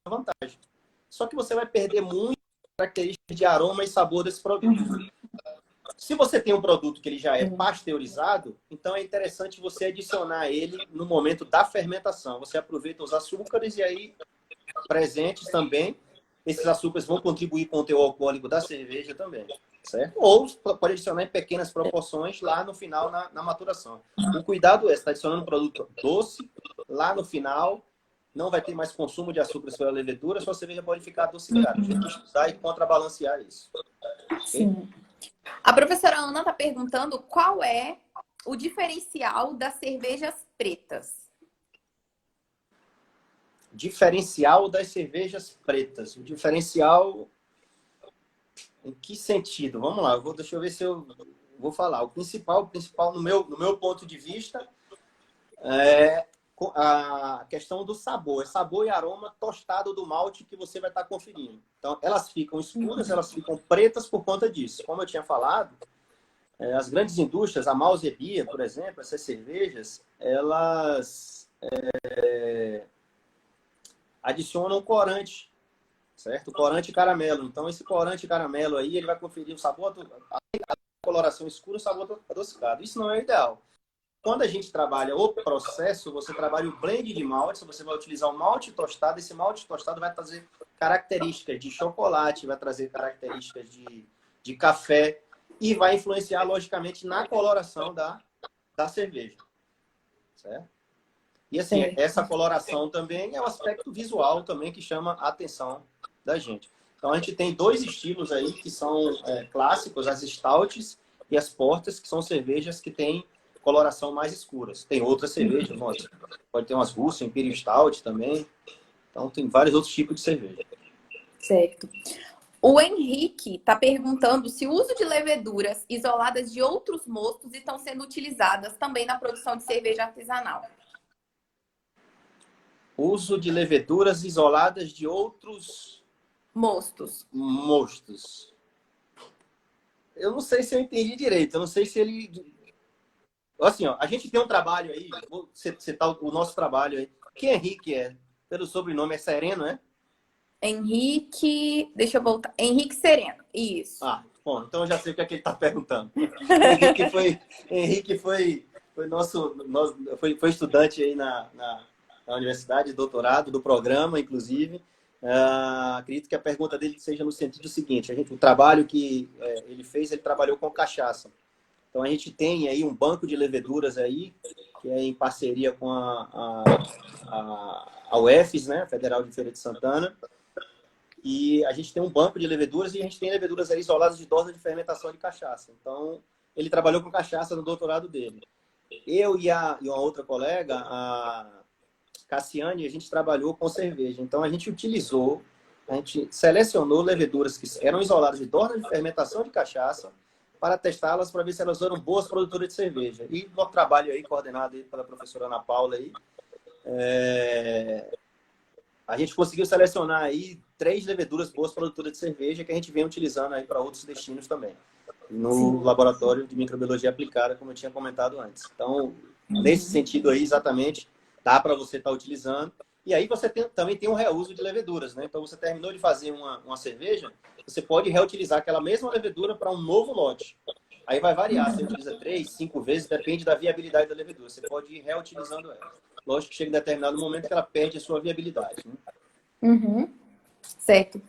Vantagem. Só que você vai perder muito características de aroma e sabor desse produto. Se você tem um produto que ele já é pasteurizado, então é interessante você adicionar ele no momento da fermentação. Você aproveita os açúcares e aí presentes também. Esses açúcares vão contribuir com o teor alcoólico da cerveja também, certo? Ou pode adicionar em pequenas proporções lá no final, na maturação. O cuidado é, você está adicionando um produto doce, lá no final não vai ter mais consumo de açúcares pela levedura, sua cerveja pode ficar adocicada. A gente tem que estudar e contrabalancear isso. Sim. A professora Ana está perguntando qual é o diferencial das cervejas pretas. Diferencial das cervejas pretas. O diferencial... Em que sentido? Vamos lá, deixa eu ver se eu vou falar. O principal no meu ponto de vista, é a questão do sabor. É sabor e aroma tostado do malte que você vai estar conferindo. Então, elas ficam escuras, elas ficam pretas por conta disso. Como eu tinha falado, as grandes indústrias, a Mouse e Bia, por exemplo, essas cervejas, elas adicionam corante, certo? Corante caramelo. Então, esse corante caramelo aí, ele vai conferir o sabor, a coloração escura, o sabor adocicado. Isso não é ideal. Quando a gente trabalha o processo, você trabalha o blend de maltes, você vai utilizar o malte tostado, esse malte tostado vai trazer características de chocolate, vai trazer características de café e vai influenciar, logicamente, na coloração da cerveja, certo? E assim, essa coloração também é um aspecto visual também que chama a atenção da gente. Então, a gente tem dois estilos aí que são clássicos, as stouts e as porters, que são cervejas que têm coloração mais escuras. Tem outras cervejas, pode ter umas russas, Imperial Stout também. Então, tem vários outros tipos de cerveja. Certo. O Henrique está perguntando se o uso de leveduras isoladas de outros mostos estão sendo utilizadas também na produção de cerveja artesanal. Uso de leveduras isoladas de outros mostos. Eu não sei se eu entendi direito. Eu não sei se ele... Assim, ó, a gente tem um trabalho aí, vou citar o nosso trabalho aí. Que Henrique é? Pelo sobrenome é Sereno, é? Henrique... Deixa eu voltar. Henrique Sereno, isso. Ah, bom, então eu já sei o que é que ele está perguntando. Henrique foi foi estudante aí na universidade, doutorado do programa, inclusive. Acredito que a pergunta dele seja no sentido seguinte: o trabalho que ele fez, ele trabalhou com cachaça. Então, a gente tem aí um banco de leveduras aí, que é em parceria com a UFES, né? Federal de Feira de Santana. E a gente tem um banco de leveduras e a gente tem leveduras aí isoladas de dose de fermentação de cachaça. Então, ele trabalhou com cachaça no doutorado dele. Eu e uma outra colega, a Cassiane, a gente trabalhou com cerveja. Então, a gente selecionou leveduras que eram isoladas de dose de fermentação de cachaça para testá-las, para ver se elas eram boas produtoras de cerveja. E no trabalho aí, coordenado aí pela professora Ana Paula, aí, a gente conseguiu selecionar aí 3 leveduras boas produtoras de cerveja que a gente vem utilizando aí para outros destinos também, no laboratório de microbiologia aplicada, como eu tinha comentado antes. Então, nesse sentido aí, exatamente, dá para você estar utilizando. E aí você também tem um reuso de leveduras, né? Então, você terminou de fazer uma cerveja, você pode reutilizar aquela mesma levedura para um novo lote. Aí vai variar, você utiliza 3, 5 vezes, depende da viabilidade da levedura. Você pode ir reutilizando ela. Lógico que chega em determinado momento que ela perde a sua viabilidade, né? Certo.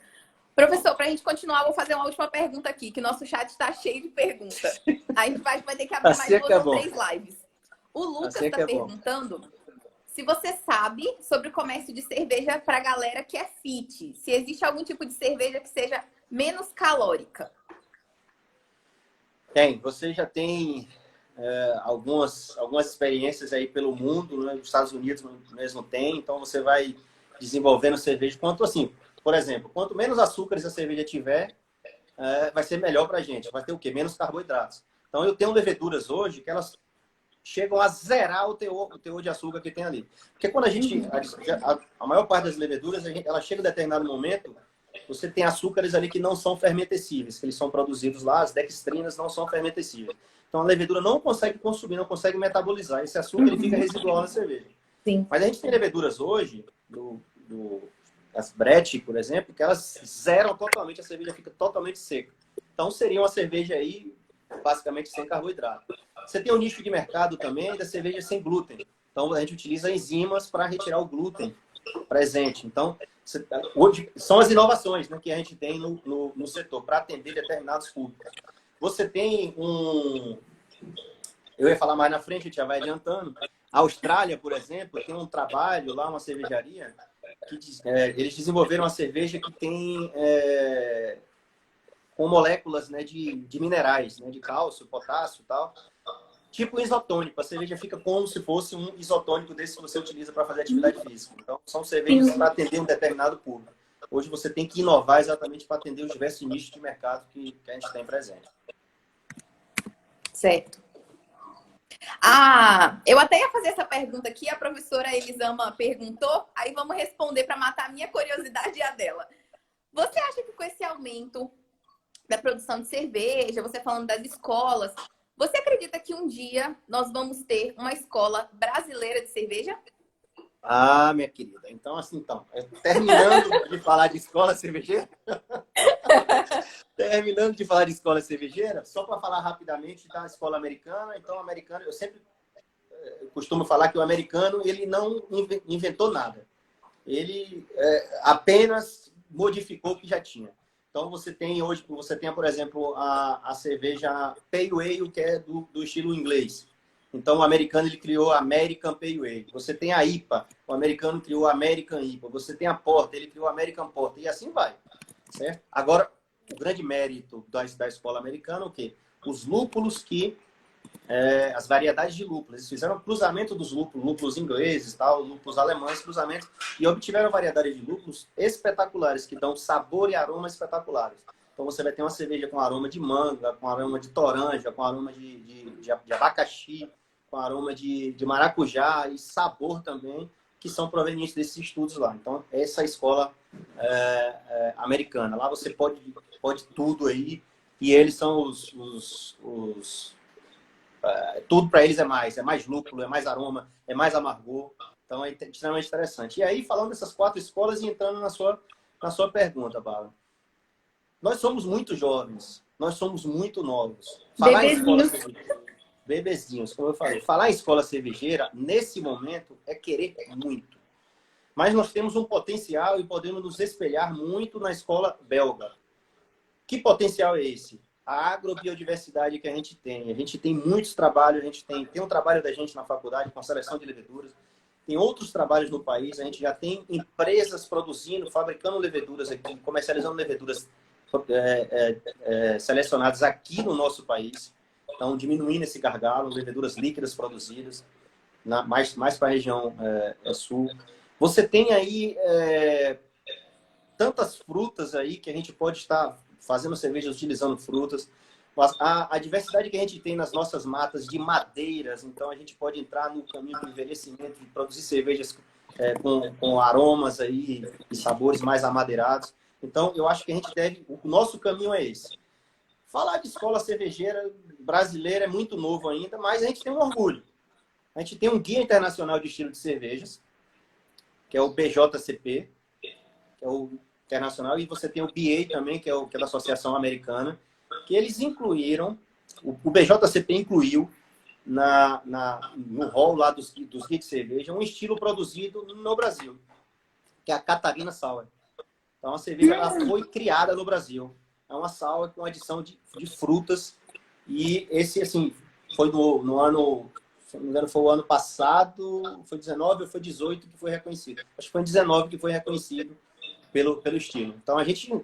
Professor, para a gente continuar, eu vou fazer uma última pergunta aqui, que nosso chat está cheio de perguntas. A gente vai ter que abrir mais 2 ou 3 lives. O Lucas está perguntando se você sabe sobre o comércio de cerveja para a galera que é fit. Se existe algum tipo de cerveja que seja menos calórica. Tem. Você já tem algumas experiências aí pelo mundo, né? Os Estados Unidos mesmo tem. Então, você vai desenvolvendo cerveja. Por exemplo, quanto menos açúcares a cerveja tiver, vai ser melhor para a gente. Vai ter o quê? Menos carboidratos. Então, eu tenho leveduras hoje que elas chegam a zerar o teor de açúcar que tem ali. Porque quando a maior parte das leveduras, ela chega a determinado momento, você tem açúcares ali que não são fermentescíveis, que eles são produzidos lá, as dextrinas não são fermentescíveis. Então, a levedura não consegue consumir, não consegue metabolizar. Esse açúcar ele fica residual na cerveja. Sim. Mas a gente tem leveduras hoje, as Brett, por exemplo, que elas zeram totalmente, a cerveja fica totalmente seca. Então, seria uma cerveja aí, basicamente, sem carboidrato. Você tem um nicho de mercado também da cerveja sem glúten. Então, a gente utiliza enzimas para retirar o glúten presente. Então, hoje são as inovações, né, que a gente tem no setor para atender determinados públicos. Você tem eu ia falar mais na frente, a gente já vai adiantando. A Austrália, por exemplo, tem um trabalho lá, uma cervejaria, que eles desenvolveram uma cerveja que tem com moléculas, né, de minerais, né, de cálcio, potássio e tal. Tipo um isotônico. A cerveja fica como se fosse um isotônico desse que você utiliza para fazer atividade física. Então, são cervejas para atender um determinado público. Hoje você tem que inovar exatamente para atender os diversos nichos de mercado que a gente tem presente. Certo. Eu até ia fazer essa pergunta aqui, a professora Elisama perguntou, aí vamos responder para matar a minha curiosidade e a dela. Você acha que com esse aumento da produção de cerveja, você falando das escolas, você acredita que um dia nós vamos ter uma escola brasileira de cerveja? Minha querida. Então, terminando de falar de escola cervejeira, só para falar rapidamente da escola americana. Então, eu sempre costumo falar que o americano, ele não inventou nada. Ele apenas modificou o que já tinha. Então, você tem, por exemplo, a cerveja Pale Ale, que é do estilo inglês. Então, o americano ele criou a American Pale Ale. Você tem a IPA, o americano criou a American IPA. Você tem a Porter, ele criou a American Porter. E assim vai. Certo? Agora, o grande mérito da escola americana é o quê? Os lúpulos as variedades de lúpulos. Eles fizeram cruzamento dos lúpulos ingleses, lúpulos alemães, cruzamento, e obtiveram variedade de lúpulos espetaculares, que dão sabor e aroma espetaculares. Então você vai ter uma cerveja com aroma de manga, com aroma de toranja, com aroma de abacaxi, com aroma de maracujá e sabor também, que são provenientes desses estudos lá. Então, essa é a escola americana. Lá você pode tudo aí, e eles são tudo para eles é mais lúpulo, é mais aroma, é mais amargor. Então é extremamente interessante. E aí, falando dessas 4 escolas e entrando na sua pergunta, Bárbara. Nós somos muito jovens, nós somos muito novos. Bebezinhos, como eu falei. Falar em escola cervejeira, nesse momento, é querer muito. Mas nós temos um potencial e podemos nos espelhar muito na escola belga. Que potencial é esse? a agrobiodiversidade que a gente tem. A gente tem muitos trabalhos, a gente tem um trabalho da gente na faculdade com seleção de leveduras, tem outros trabalhos no país, a gente já tem empresas produzindo, fabricando leveduras aqui, comercializando leveduras selecionadas aqui no nosso país. Então, diminuindo esse gargalo, leveduras líquidas produzidas, mais para a região sul. Você tem aí tantas frutas aí que a gente pode estar fazendo cervejas utilizando frutas. A diversidade que a gente tem nas nossas matas de madeiras, então a gente pode entrar no caminho do envelhecimento e produzir cervejas com aromas aí e sabores mais amadeirados. Então, eu acho que a gente deve... O nosso caminho é esse. Falar de escola cervejeira brasileira é muito novo ainda, mas a gente tem um orgulho. A gente tem um Guia Internacional de Estilo de Cervejas, que é o BJCP, que é o internacional, e você tem o BA também, que é da Associação Americana, que eles incluíram, o BJCP incluiu no rol lá dos guias de cerveja, um estilo produzido no Brasil, que é a Catarina Sour. Então, a cerveja ela foi criada no Brasil. É uma sour com adição de frutas. E esse, assim, foi no ano, se não me engano, foi o ano passado, foi 19 ou foi 18 que foi reconhecido. Acho que foi em 19 que foi reconhecido pelo estilo. Então,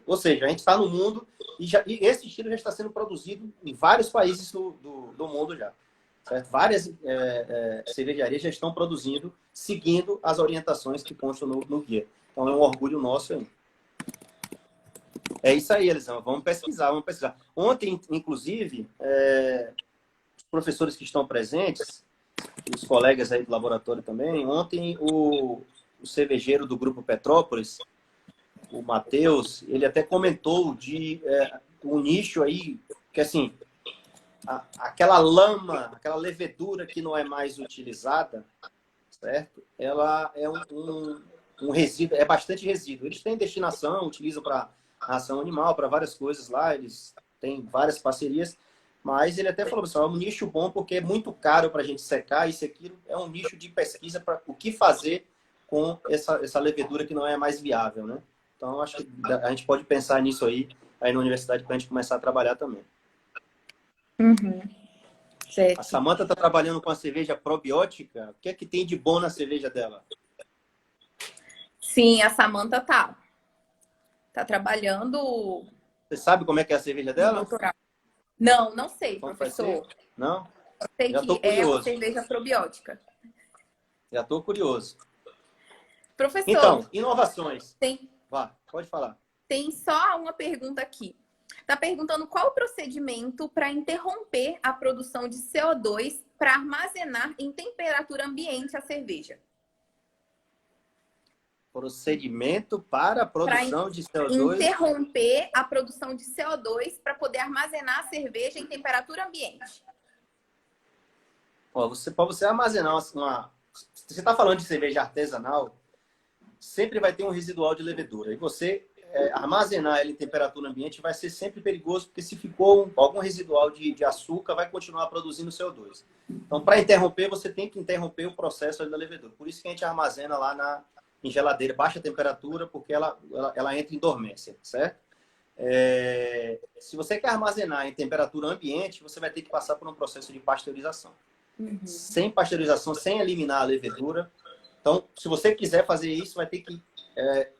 ou seja, a gente está no mundo e esse estilo já está sendo produzido em vários países do mundo já. Certo? Várias cervejarias já estão produzindo, seguindo as orientações que constam no guia. Então, é um orgulho nosso aí. É isso aí, Elisama. Vamos pesquisar. Ontem, inclusive, os professores que estão presentes, os colegas aí do laboratório também, ontem o cervejeiro do Grupo Petrópolis, o Matheus, ele até comentou de um nicho aí, que assim, aquela lama, aquela levedura que não é mais utilizada, certo? Ela é um resíduo, é bastante resíduo. Eles têm destinação, utilizam para ração animal, para várias coisas lá, eles têm várias parcerias, mas ele até falou, pessoal, é um nicho bom porque é muito caro para a gente secar, isso aqui é um nicho de pesquisa para o que fazer com essa levedura que não é mais viável, né? Então, acho que a gente pode pensar nisso aí na universidade para a gente começar a trabalhar também. Uhum. Certo. A Samantha está trabalhando com a cerveja probiótica. O que é que tem de bom na cerveja dela? Sim, a Samantha tá trabalhando... Você sabe como é que é a cerveja dela? Não sei, Como professor. Não? Eu sei Já tô que é uma curioso. cerveja probiótica. Já estou curioso. Professor, então, inovações. Vá, pode falar. Tem só uma pergunta aqui. Está perguntando qual o procedimento para interromper a produção de CO2 para armazenar em temperatura ambiente a cerveja. Procedimento para a produção de CO2? Interromper a produção de CO2 para poder armazenar a cerveja em temperatura ambiente. Para você armazenar Você está falando de cerveja artesanal, sempre vai ter um residual de levedura. E você armazenar ela em temperatura ambiente vai ser sempre perigoso, porque se ficou algum residual de açúcar, vai continuar produzindo CO2. Então, para interromper, você tem que interromper o processo da levedura. Por isso que a gente armazena lá em geladeira, baixa temperatura, porque ela entra em dormência, certo? Se você quer armazenar em temperatura ambiente, você vai ter que passar por um processo de pasteurização. Uhum. Sem pasteurização, sem eliminar a levedura. Então, se você quiser fazer isso, vai ter que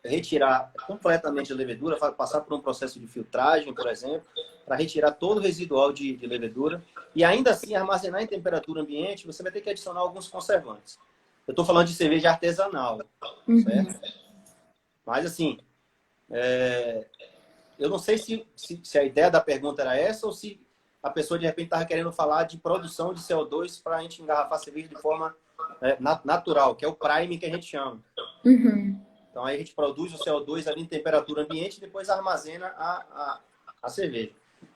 retirar completamente a levedura, passar por um processo de filtragem, por exemplo, para retirar todo o residual de levedura. E ainda assim, armazenar em temperatura ambiente, você vai ter que adicionar alguns conservantes. Eu estou falando de cerveja artesanal, certo? Mas, assim, eu não sei se a ideia da pergunta era essa ou se a pessoa, de repente, estava querendo falar de produção de CO2 para a gente engarrafar cerveja de forma natural, que é o prime que a gente chama. Uhum. Então, aí a gente produz o CO2 ali em temperatura ambiente e depois armazena a cerveja.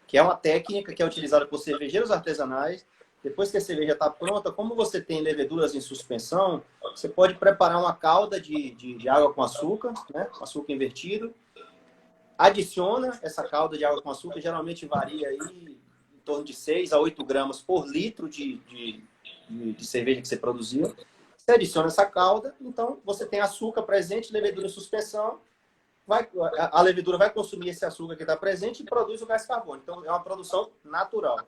Que é uma técnica que é utilizada por cervejeiros artesanais. Depois que a cerveja está pronta, como você tem leveduras em suspensão, você pode preparar uma calda de água com açúcar, né? Açúcar invertido. Adiciona essa calda de água com açúcar, geralmente varia aí em torno de 6 a 8 gramas por litro de cerveja que você produziu. Você adiciona essa calda, então você tem açúcar presente, levedura em suspensão, a levedura vai consumir esse açúcar que está presente e produz o gás carbônico. Então, é uma produção natural.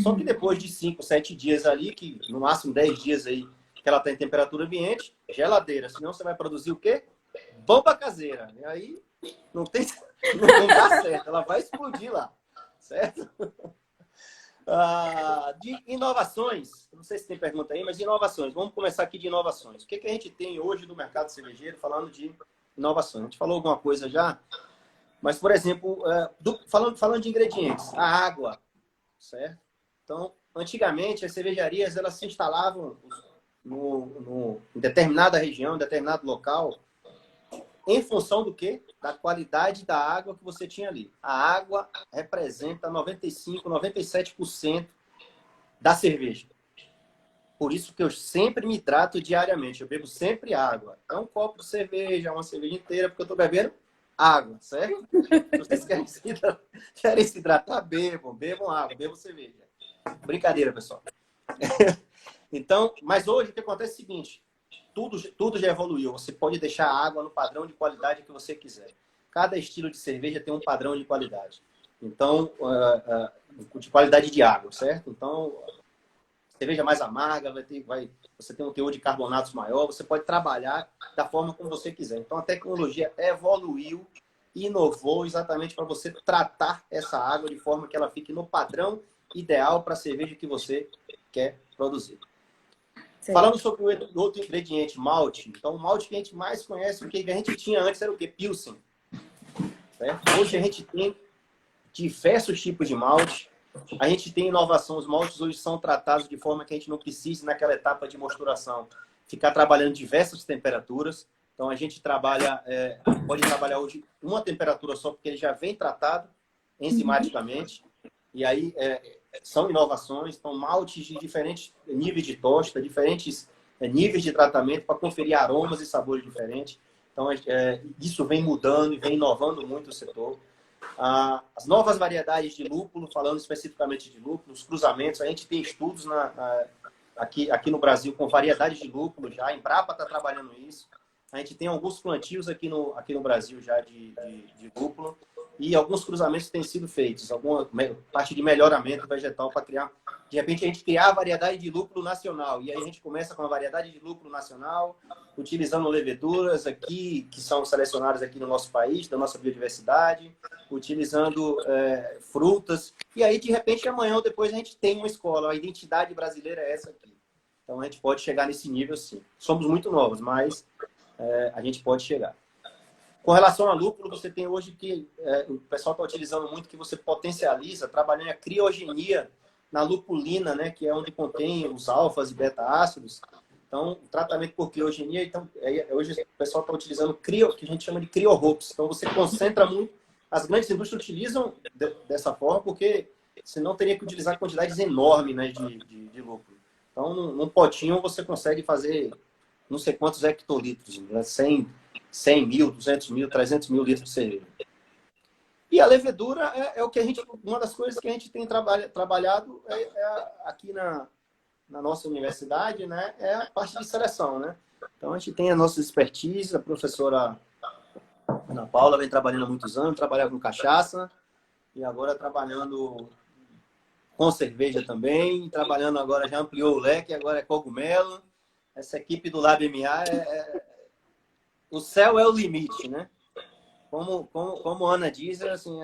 Só que depois de 5, 7 dias ali, que no máximo 10 dias aí, que ela está em temperatura ambiente, geladeira. Senão você vai produzir o quê? Bomba caseira. E aí não dá certo. Ela vai explodir lá. Certo? De inovações, não sei se tem pergunta aí, mas de inovações. Vamos começar aqui de inovações. O que a gente tem hoje no mercado cervejeiro falando de inovações? A gente falou alguma coisa já, mas, por exemplo, falando de ingredientes, a água, certo? Então, antigamente, as cervejarias elas se instalavam em determinada região, em determinado local, em função do quê? Da qualidade da água que você tinha ali. A água representa 95%, 97% da cerveja. Por isso que eu sempre me trato diariamente. Eu bebo sempre água. É um copo de cerveja, uma cerveja inteira, porque eu estou bebendo água, certo? Se vocês querem se hidratar, bebam água, bebam cerveja. Brincadeira, pessoal. Então, mas hoje o que acontece é o seguinte, tudo já evoluiu. Você pode deixar a água no padrão de qualidade que você quiser. Cada estilo de cerveja tem um padrão de qualidade. Então, de qualidade de água, certo? Então, cerveja mais amarga, você tem um teor de carbonatos maior, você pode trabalhar da forma como você quiser. Então, a tecnologia evoluiu, inovou exatamente para você tratar essa água de forma que ela fique no padrão ideal para a cerveja que você quer produzir. Sim. Falando sobre o outro ingrediente, malte. Então, o malte que a gente mais conhece, o que a gente tinha antes era o quê? Pilsen. Certo? Hoje a gente tem diversos tipos de malte. A gente tem inovação. Os maltes hoje são tratados de forma que a gente não precise, naquela etapa de mosturação, ficar trabalhando diversas temperaturas. Então, a gente pode trabalhar hoje uma temperatura só, porque ele já vem tratado enzimaticamente. E aí, são inovações. Então, maltes de diferentes níveis de tosta, diferentes níveis de tratamento para conferir aromas e sabores diferentes. Então, isso vem mudando e vem inovando muito o setor. As novas variedades de lúpulo, falando especificamente de lúpulo, os cruzamentos, a gente tem estudos aqui no Brasil com variedades de lúpulo já. A Embrapa está trabalhando isso. A gente tem alguns plantios aqui no Brasil já de lúpulo e alguns cruzamentos têm sido feitos, alguma parte de melhoramento vegetal para criar. De repente, a gente criar a variedade de lúpulo nacional. E aí a gente começa com a variedade de lúpulo nacional, utilizando leveduras aqui, que são selecionadas aqui no nosso país, da nossa biodiversidade, utilizando frutas. E aí, de repente, amanhã ou depois a gente tem uma escola. A identidade brasileira é essa aqui. Então, a gente pode chegar nesse nível, sim. Somos muito novos, mas a gente pode chegar. Com relação a lúpulo, você tem hoje que o pessoal está utilizando muito, que você potencializa, trabalhando a criogenia na lupulina, né, que é onde contém os alfas e beta-ácidos. Então, o tratamento por criogenia, então, hoje o pessoal está utilizando que a gente chama de criorrops. Então, você concentra muito. As grandes indústrias utilizam dessa forma, porque senão teria que utilizar quantidades enormes, né, de lúpulo. Então, num potinho você consegue fazer não sei quantos hectolitros, né? 100 mil, 200 mil, 300 mil litros de cerveja. E a levedura é o que uma das coisas que a gente tem trabalhado aqui na nossa universidade, né? É a parte de seleção, né? Então, a gente tem a nossa expertise, a professora Ana Paula vem trabalhando há muitos anos, trabalha com cachaça e agora trabalhando com cerveja também, trabalhando agora, já ampliou o leque, agora é cogumelo. Essa equipe do Lab MA o céu é o limite, né? Como a Ana diz, assim,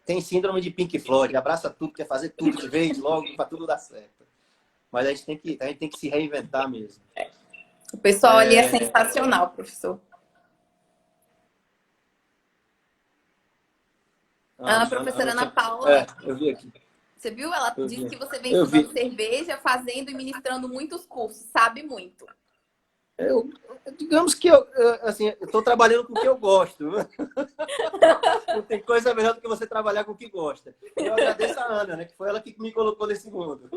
tem síndrome de Pink Floyd, abraça tudo, quer fazer tudo de vez, logo, para tudo dar certo. Mas a gente tem que se reinventar mesmo. O pessoal ali é sensacional, professor. A professora Ana Paula. Eu vi aqui. Você viu? Ela disse que você vem estudando cerveja, fazendo e ministrando muitos cursos. Sabe muito. Digamos que eu estou trabalhando com o que eu gosto. Não tem coisa melhor do que você trabalhar com o que gosta. Eu agradeço a Ana, né, que foi ela que me colocou nesse mundo.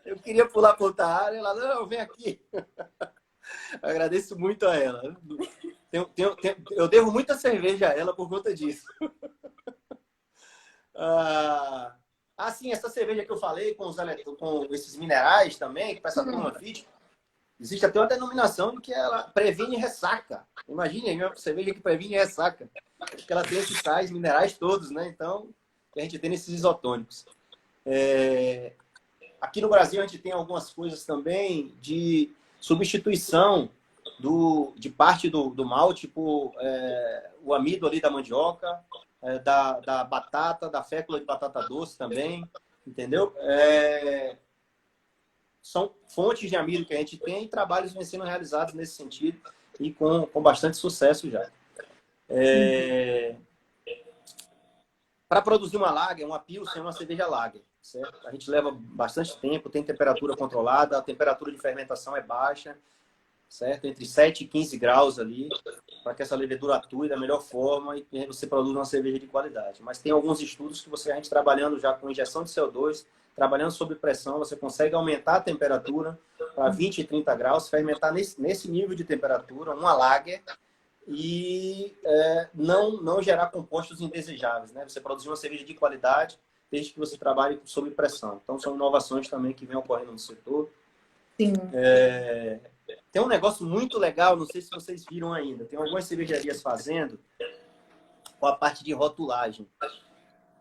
Eu queria pular para outra área, ela, não, vem aqui. Eu agradeço muito a ela. Eu devo muita cerveja a ela por conta disso. Sim, essa cerveja que eu falei com esses minerais também, com essa turma fit, Existe até uma denominação de que ela previne ressaca. Imagine aí uma cerveja que previne ressaca. Porque ela tem esses sais minerais todos, né? Então, que a gente tem nesses isotônicos. Aqui no Brasil, a gente tem algumas coisas também de substituição de parte do malte, tipo o amido ali da mandioca, da batata, da fécula de batata doce também, entendeu? São fontes de amido que a gente tem e trabalhos vêm sendo realizados nesse sentido e com bastante sucesso já. Para produzir uma lager, uma Pilsen, uma cerveja lager, certo? A gente leva bastante tempo, tem temperatura controlada, a temperatura de fermentação é baixa, certo? Entre 7 e 15 graus ali, para que essa levedura atue da melhor forma e você produza uma cerveja de qualidade. Mas tem alguns estudos que a gente trabalhando já com injeção de CO2, trabalhando sob pressão, você consegue aumentar a temperatura para 20 e 30 graus, fermentar nesse nível de temperatura, uma lager, e não gerar compostos indesejáveis, né? Você produzir uma cerveja de qualidade desde que você trabalhe sob pressão. Então, são inovações também que vêm ocorrendo no setor. Sim. Tem um negócio muito legal, não sei se vocês viram ainda, tem algumas cervejarias fazendo com a parte de rotulagem.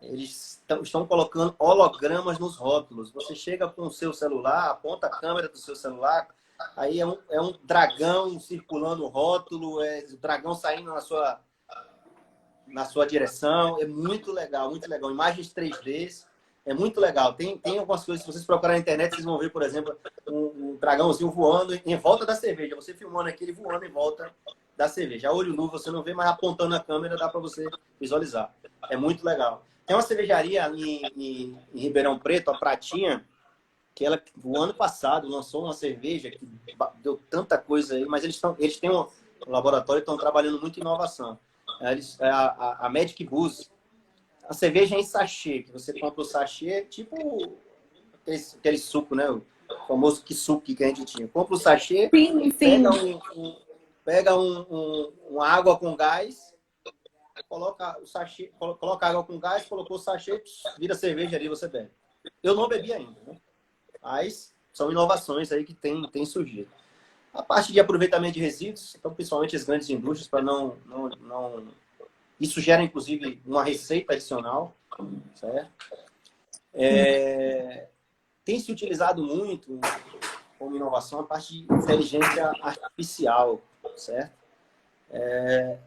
Eles estão colocando hologramas nos rótulos. Você chega com o seu celular, aponta a câmera do seu celular, aí é um dragão circulando o rótulo, o dragão saindo na sua direção. É muito legal, muito legal. Imagens 3D, é muito legal. Tem algumas coisas, se vocês procurarem na internet, vocês vão ver, por exemplo, um dragãozinho voando em volta da cerveja. Você filmando aqui, ele voando em volta da cerveja. A olho nu você não vê, mas apontando a câmera dá para você visualizar. É muito legal. Tem uma cervejaria em Ribeirão Preto, a Pratinha, que ela, o ano passado, lançou uma cerveja que deu tanta coisa aí, mas eles têm um laboratório e estão trabalhando muito em inovação. A Magic Booze, a cerveja em sachê, que você compra o sachê, tipo aquele suco, né? O famoso kisuke que a gente tinha. Compra o sachê, Sim. pega uma água com gás, coloca o sachê, coloca água com gás, colocou o sachê, vira cerveja ali, você bebe. Eu não bebi ainda, né? Mas são inovações aí que tem surgido. A parte de aproveitamento de resíduos, então, principalmente as grandes indústrias, para não... Isso gera, inclusive, uma receita adicional, certo? Tem se utilizado muito, como inovação, a parte de inteligência artificial, certo?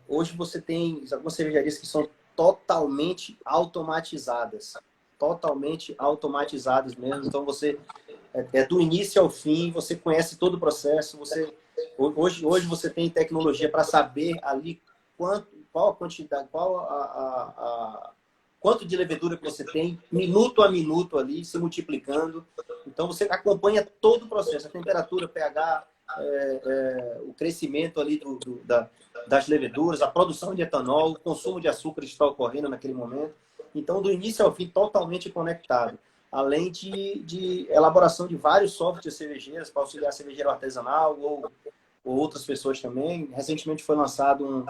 Hoje você tem algumas cervejarias que são totalmente automatizadas mesmo. Então, você do início ao fim, você conhece todo o processo. Hoje você tem tecnologia para saber ali qual a quantidade, quanto de levedura que você tem, minuto a minuto ali, se multiplicando. Então, você acompanha todo o processo, a temperatura, pH, o crescimento ali das leveduras, a produção de etanol, o consumo de açúcar que está ocorrendo naquele momento. Então, do início ao fim, totalmente conectado. Além de elaboração de vários softwares cervejeiros para auxiliar cervejeiro artesanal ou outras pessoas também. Recentemente foi lançado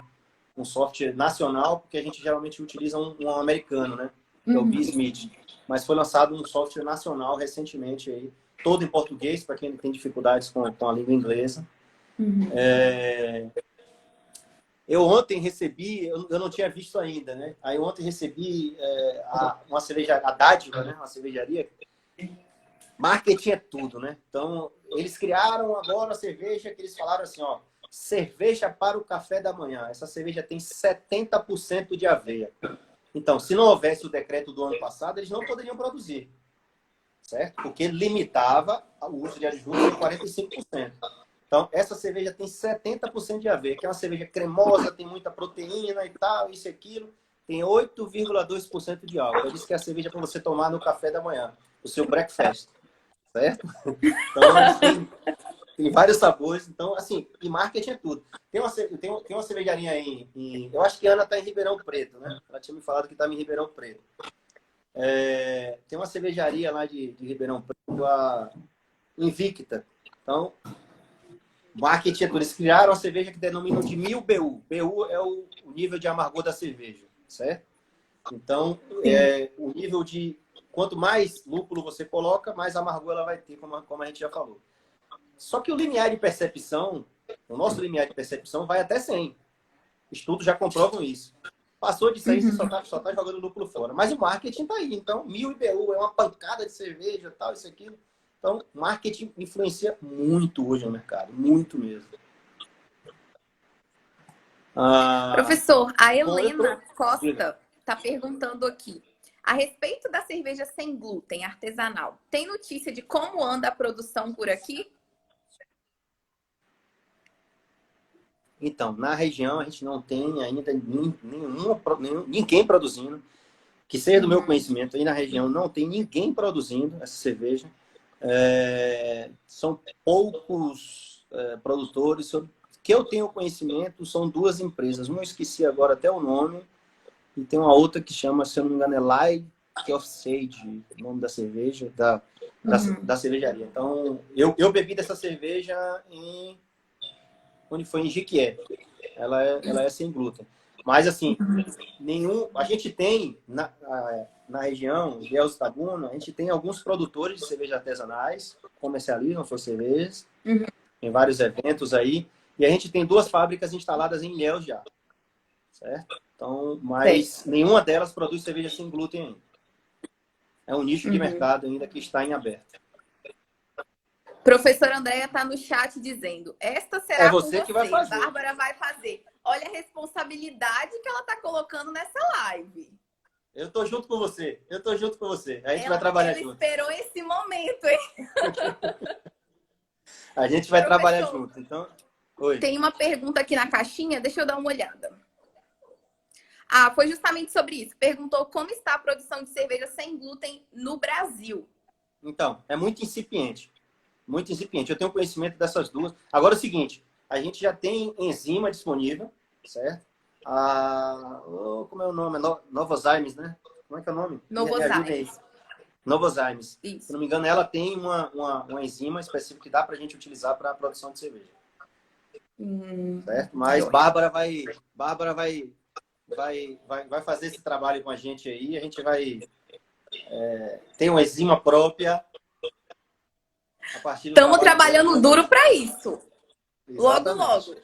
um software nacional, porque a gente geralmente utiliza um americano, né? Que é o B-Smith. Mas foi lançado um software nacional recentemente, aí, todo em português, para quem tem dificuldades com a língua inglesa. Eu ontem recebi, eu não tinha visto ainda, né? Aí ontem recebi uma cerveja, a Dádiva, né? Uma cervejaria. Marketing é tudo, né? Então, eles criaram agora a cerveja que eles falaram assim, ó, cerveja para o café da manhã. Essa cerveja tem 70% de aveia. Então, se não houvesse o decreto do ano passado, eles não poderiam produzir, certo? Porque limitava o uso de aditivos em 45%. Então, essa cerveja tem 70% de aveia, que é uma cerveja cremosa, tem muita proteína e tal, isso e aquilo. Tem 8,2% de álcool. Eu disse que é a cerveja para você tomar no café da manhã, o seu breakfast, certo? Então, tem vários sabores. Então, assim, e marketing é tudo. Tem uma cervejaria aí, eu acho que a Ana está em Ribeirão Preto, né? Ela tinha me falado que estava em Ribeirão Preto. Tem uma cervejaria lá de Ribeirão Preto, a Invicta. Então, marketing é tudo. Eles criaram uma cerveja que denominam de 1000 BU. BU é o nível de amargor da cerveja, certo? Então, o nível de... Quanto mais lúpulo você coloca, mais amargor ela vai ter, como a gente já falou. Só que o limiar de percepção, o nosso limiar de percepção vai até 100. Estudos já comprovam isso. Passou disso aí, você só tá jogando lucro fora. Mas o marketing tá aí. Então, 1000 IBU é uma pancada de cerveja, tal, isso aqui. Então, marketing influencia muito hoje no mercado. Muito mesmo. Professor, a Bom, Helena Costa está perguntando aqui. A respeito da cerveja sem glúten artesanal, tem notícia de como anda a produção por aqui? Então, na região a gente não tem ainda ninguém produzindo. Que seja do meu conhecimento, aí na região não tem ninguém produzindo essa cerveja. São poucos produtores. Que eu tenho conhecimento são 2 empresas. Uma eu esqueci agora até o nome. E tem uma outra que chama, se eu não me engano, é Light of Sage, o nome da cerveja, da cervejaria. Então, eu bebi dessa cerveja onde foi em Jequié. Ela é sem glúten. Mas, assim, a gente tem, na região de Ilhéus Itabuna, a gente tem alguns produtores de cervejas artesanais, comercializam suas cervejas, em vários eventos aí, e a gente tem 2 fábricas instaladas em Ilhéus já, certo? Então, mas nenhuma delas produz cerveja sem glúten ainda. É um nicho de mercado ainda que está em aberto. Professora Andréia está no chat dizendo, esta será você com você, que vai fazer. Bárbara vai fazer. Olha a responsabilidade que ela está colocando nessa live. Eu tô junto com você. A gente vai trabalhar junto. Ela esperou esse momento, hein? A gente vai trabalhar junto. Então, oi. Tem uma pergunta aqui na caixinha, deixa eu dar uma olhada. Foi justamente sobre isso. Perguntou como está a produção de cerveja sem glúten no Brasil. Então, é muito incipiente. Muito incipiente. Eu tenho conhecimento dessas 2. Agora é o seguinte, a gente já tem enzima disponível, certo? Como é o nome? Novozymes, né? Como é que é o nome? Novozymes. Novozymes. Se não me engano, ela tem uma enzima específica que dá para a gente utilizar para a produção de cerveja. Certo? Mas Bárbara vai fazer esse trabalho com a gente aí. A gente vai ter uma enzima própria. Estamos trabalhando duro para isso. Exatamente. Logo.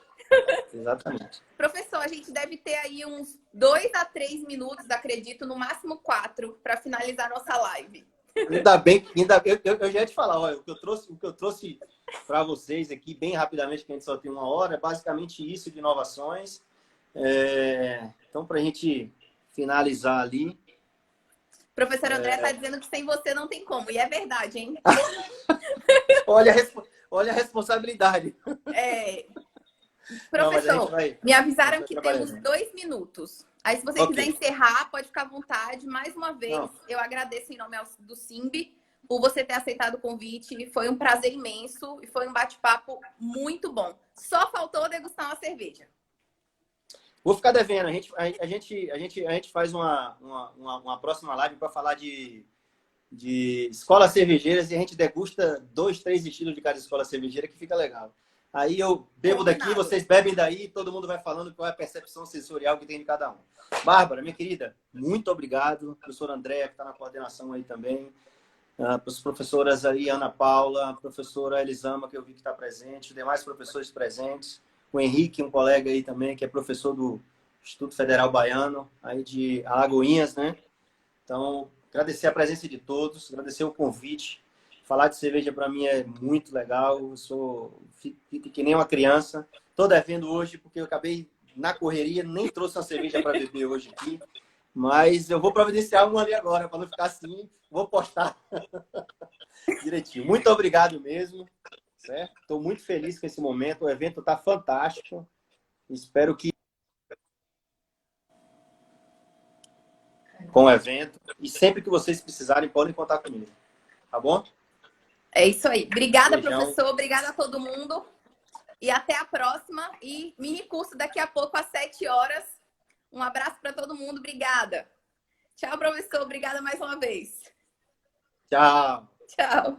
Exatamente. Professor, a gente deve ter aí uns 2 a 3 minutos, acredito, no máximo 4, para finalizar nossa live. Ainda bem que eu já ia te falar, olha, o que eu trouxe para vocês aqui, bem rapidamente, que a gente só tem 1 hora, é basicamente isso de inovações. Então, para a gente finalizar ali. Professor André está dizendo que sem você não tem como, e é verdade, hein? Olha a responsabilidade. Professor, me avisaram que temos 2 minutos. Aí, se você quiser encerrar, pode ficar à vontade. Mais uma vez, eu agradeço em nome do Simbi por você ter aceitado o convite. Foi um prazer imenso e foi um bate-papo muito bom. Só faltou degustar uma cerveja. Vou ficar devendo. A gente faz uma próxima live para falar de escolas cervejeiras e a gente degusta 2, 3 estilos de cada escola cervejeira que fica legal. Aí eu bebo daqui, vocês bebem daí, todo mundo vai falando qual é a percepção sensorial que tem de cada um. Bárbara, minha querida, muito obrigado. Professora Andréia, que está na coordenação aí também. As professoras aí, Ana Paula, a professora Elisama, que eu vi que está presente, os demais professores presentes. O Henrique, um colega aí também, que é professor do Instituto Federal Baiano, aí de Alagoinhas, né? Então, agradecer a presença de todos, agradecer o convite. Falar de cerveja para mim é muito legal. Eu fico que nem uma criança. Estou devendo hoje porque eu acabei na correria, nem trouxe uma cerveja para beber hoje aqui. Mas eu vou providenciar uma ali agora, para não ficar assim. Vou postar direitinho. Muito obrigado mesmo. Certo? Estou muito feliz com esse momento. O evento está fantástico. Espero que com o evento. E sempre que vocês precisarem, podem contar comigo. Tá bom? É isso aí. Obrigada, Beijão. professor. Obrigada a todo mundo. E até a próxima. E mini curso daqui a pouco às 7 horas. Um abraço para todo mundo. Obrigada. Tchau, professor. Obrigada mais uma vez. Tchau. Tchau.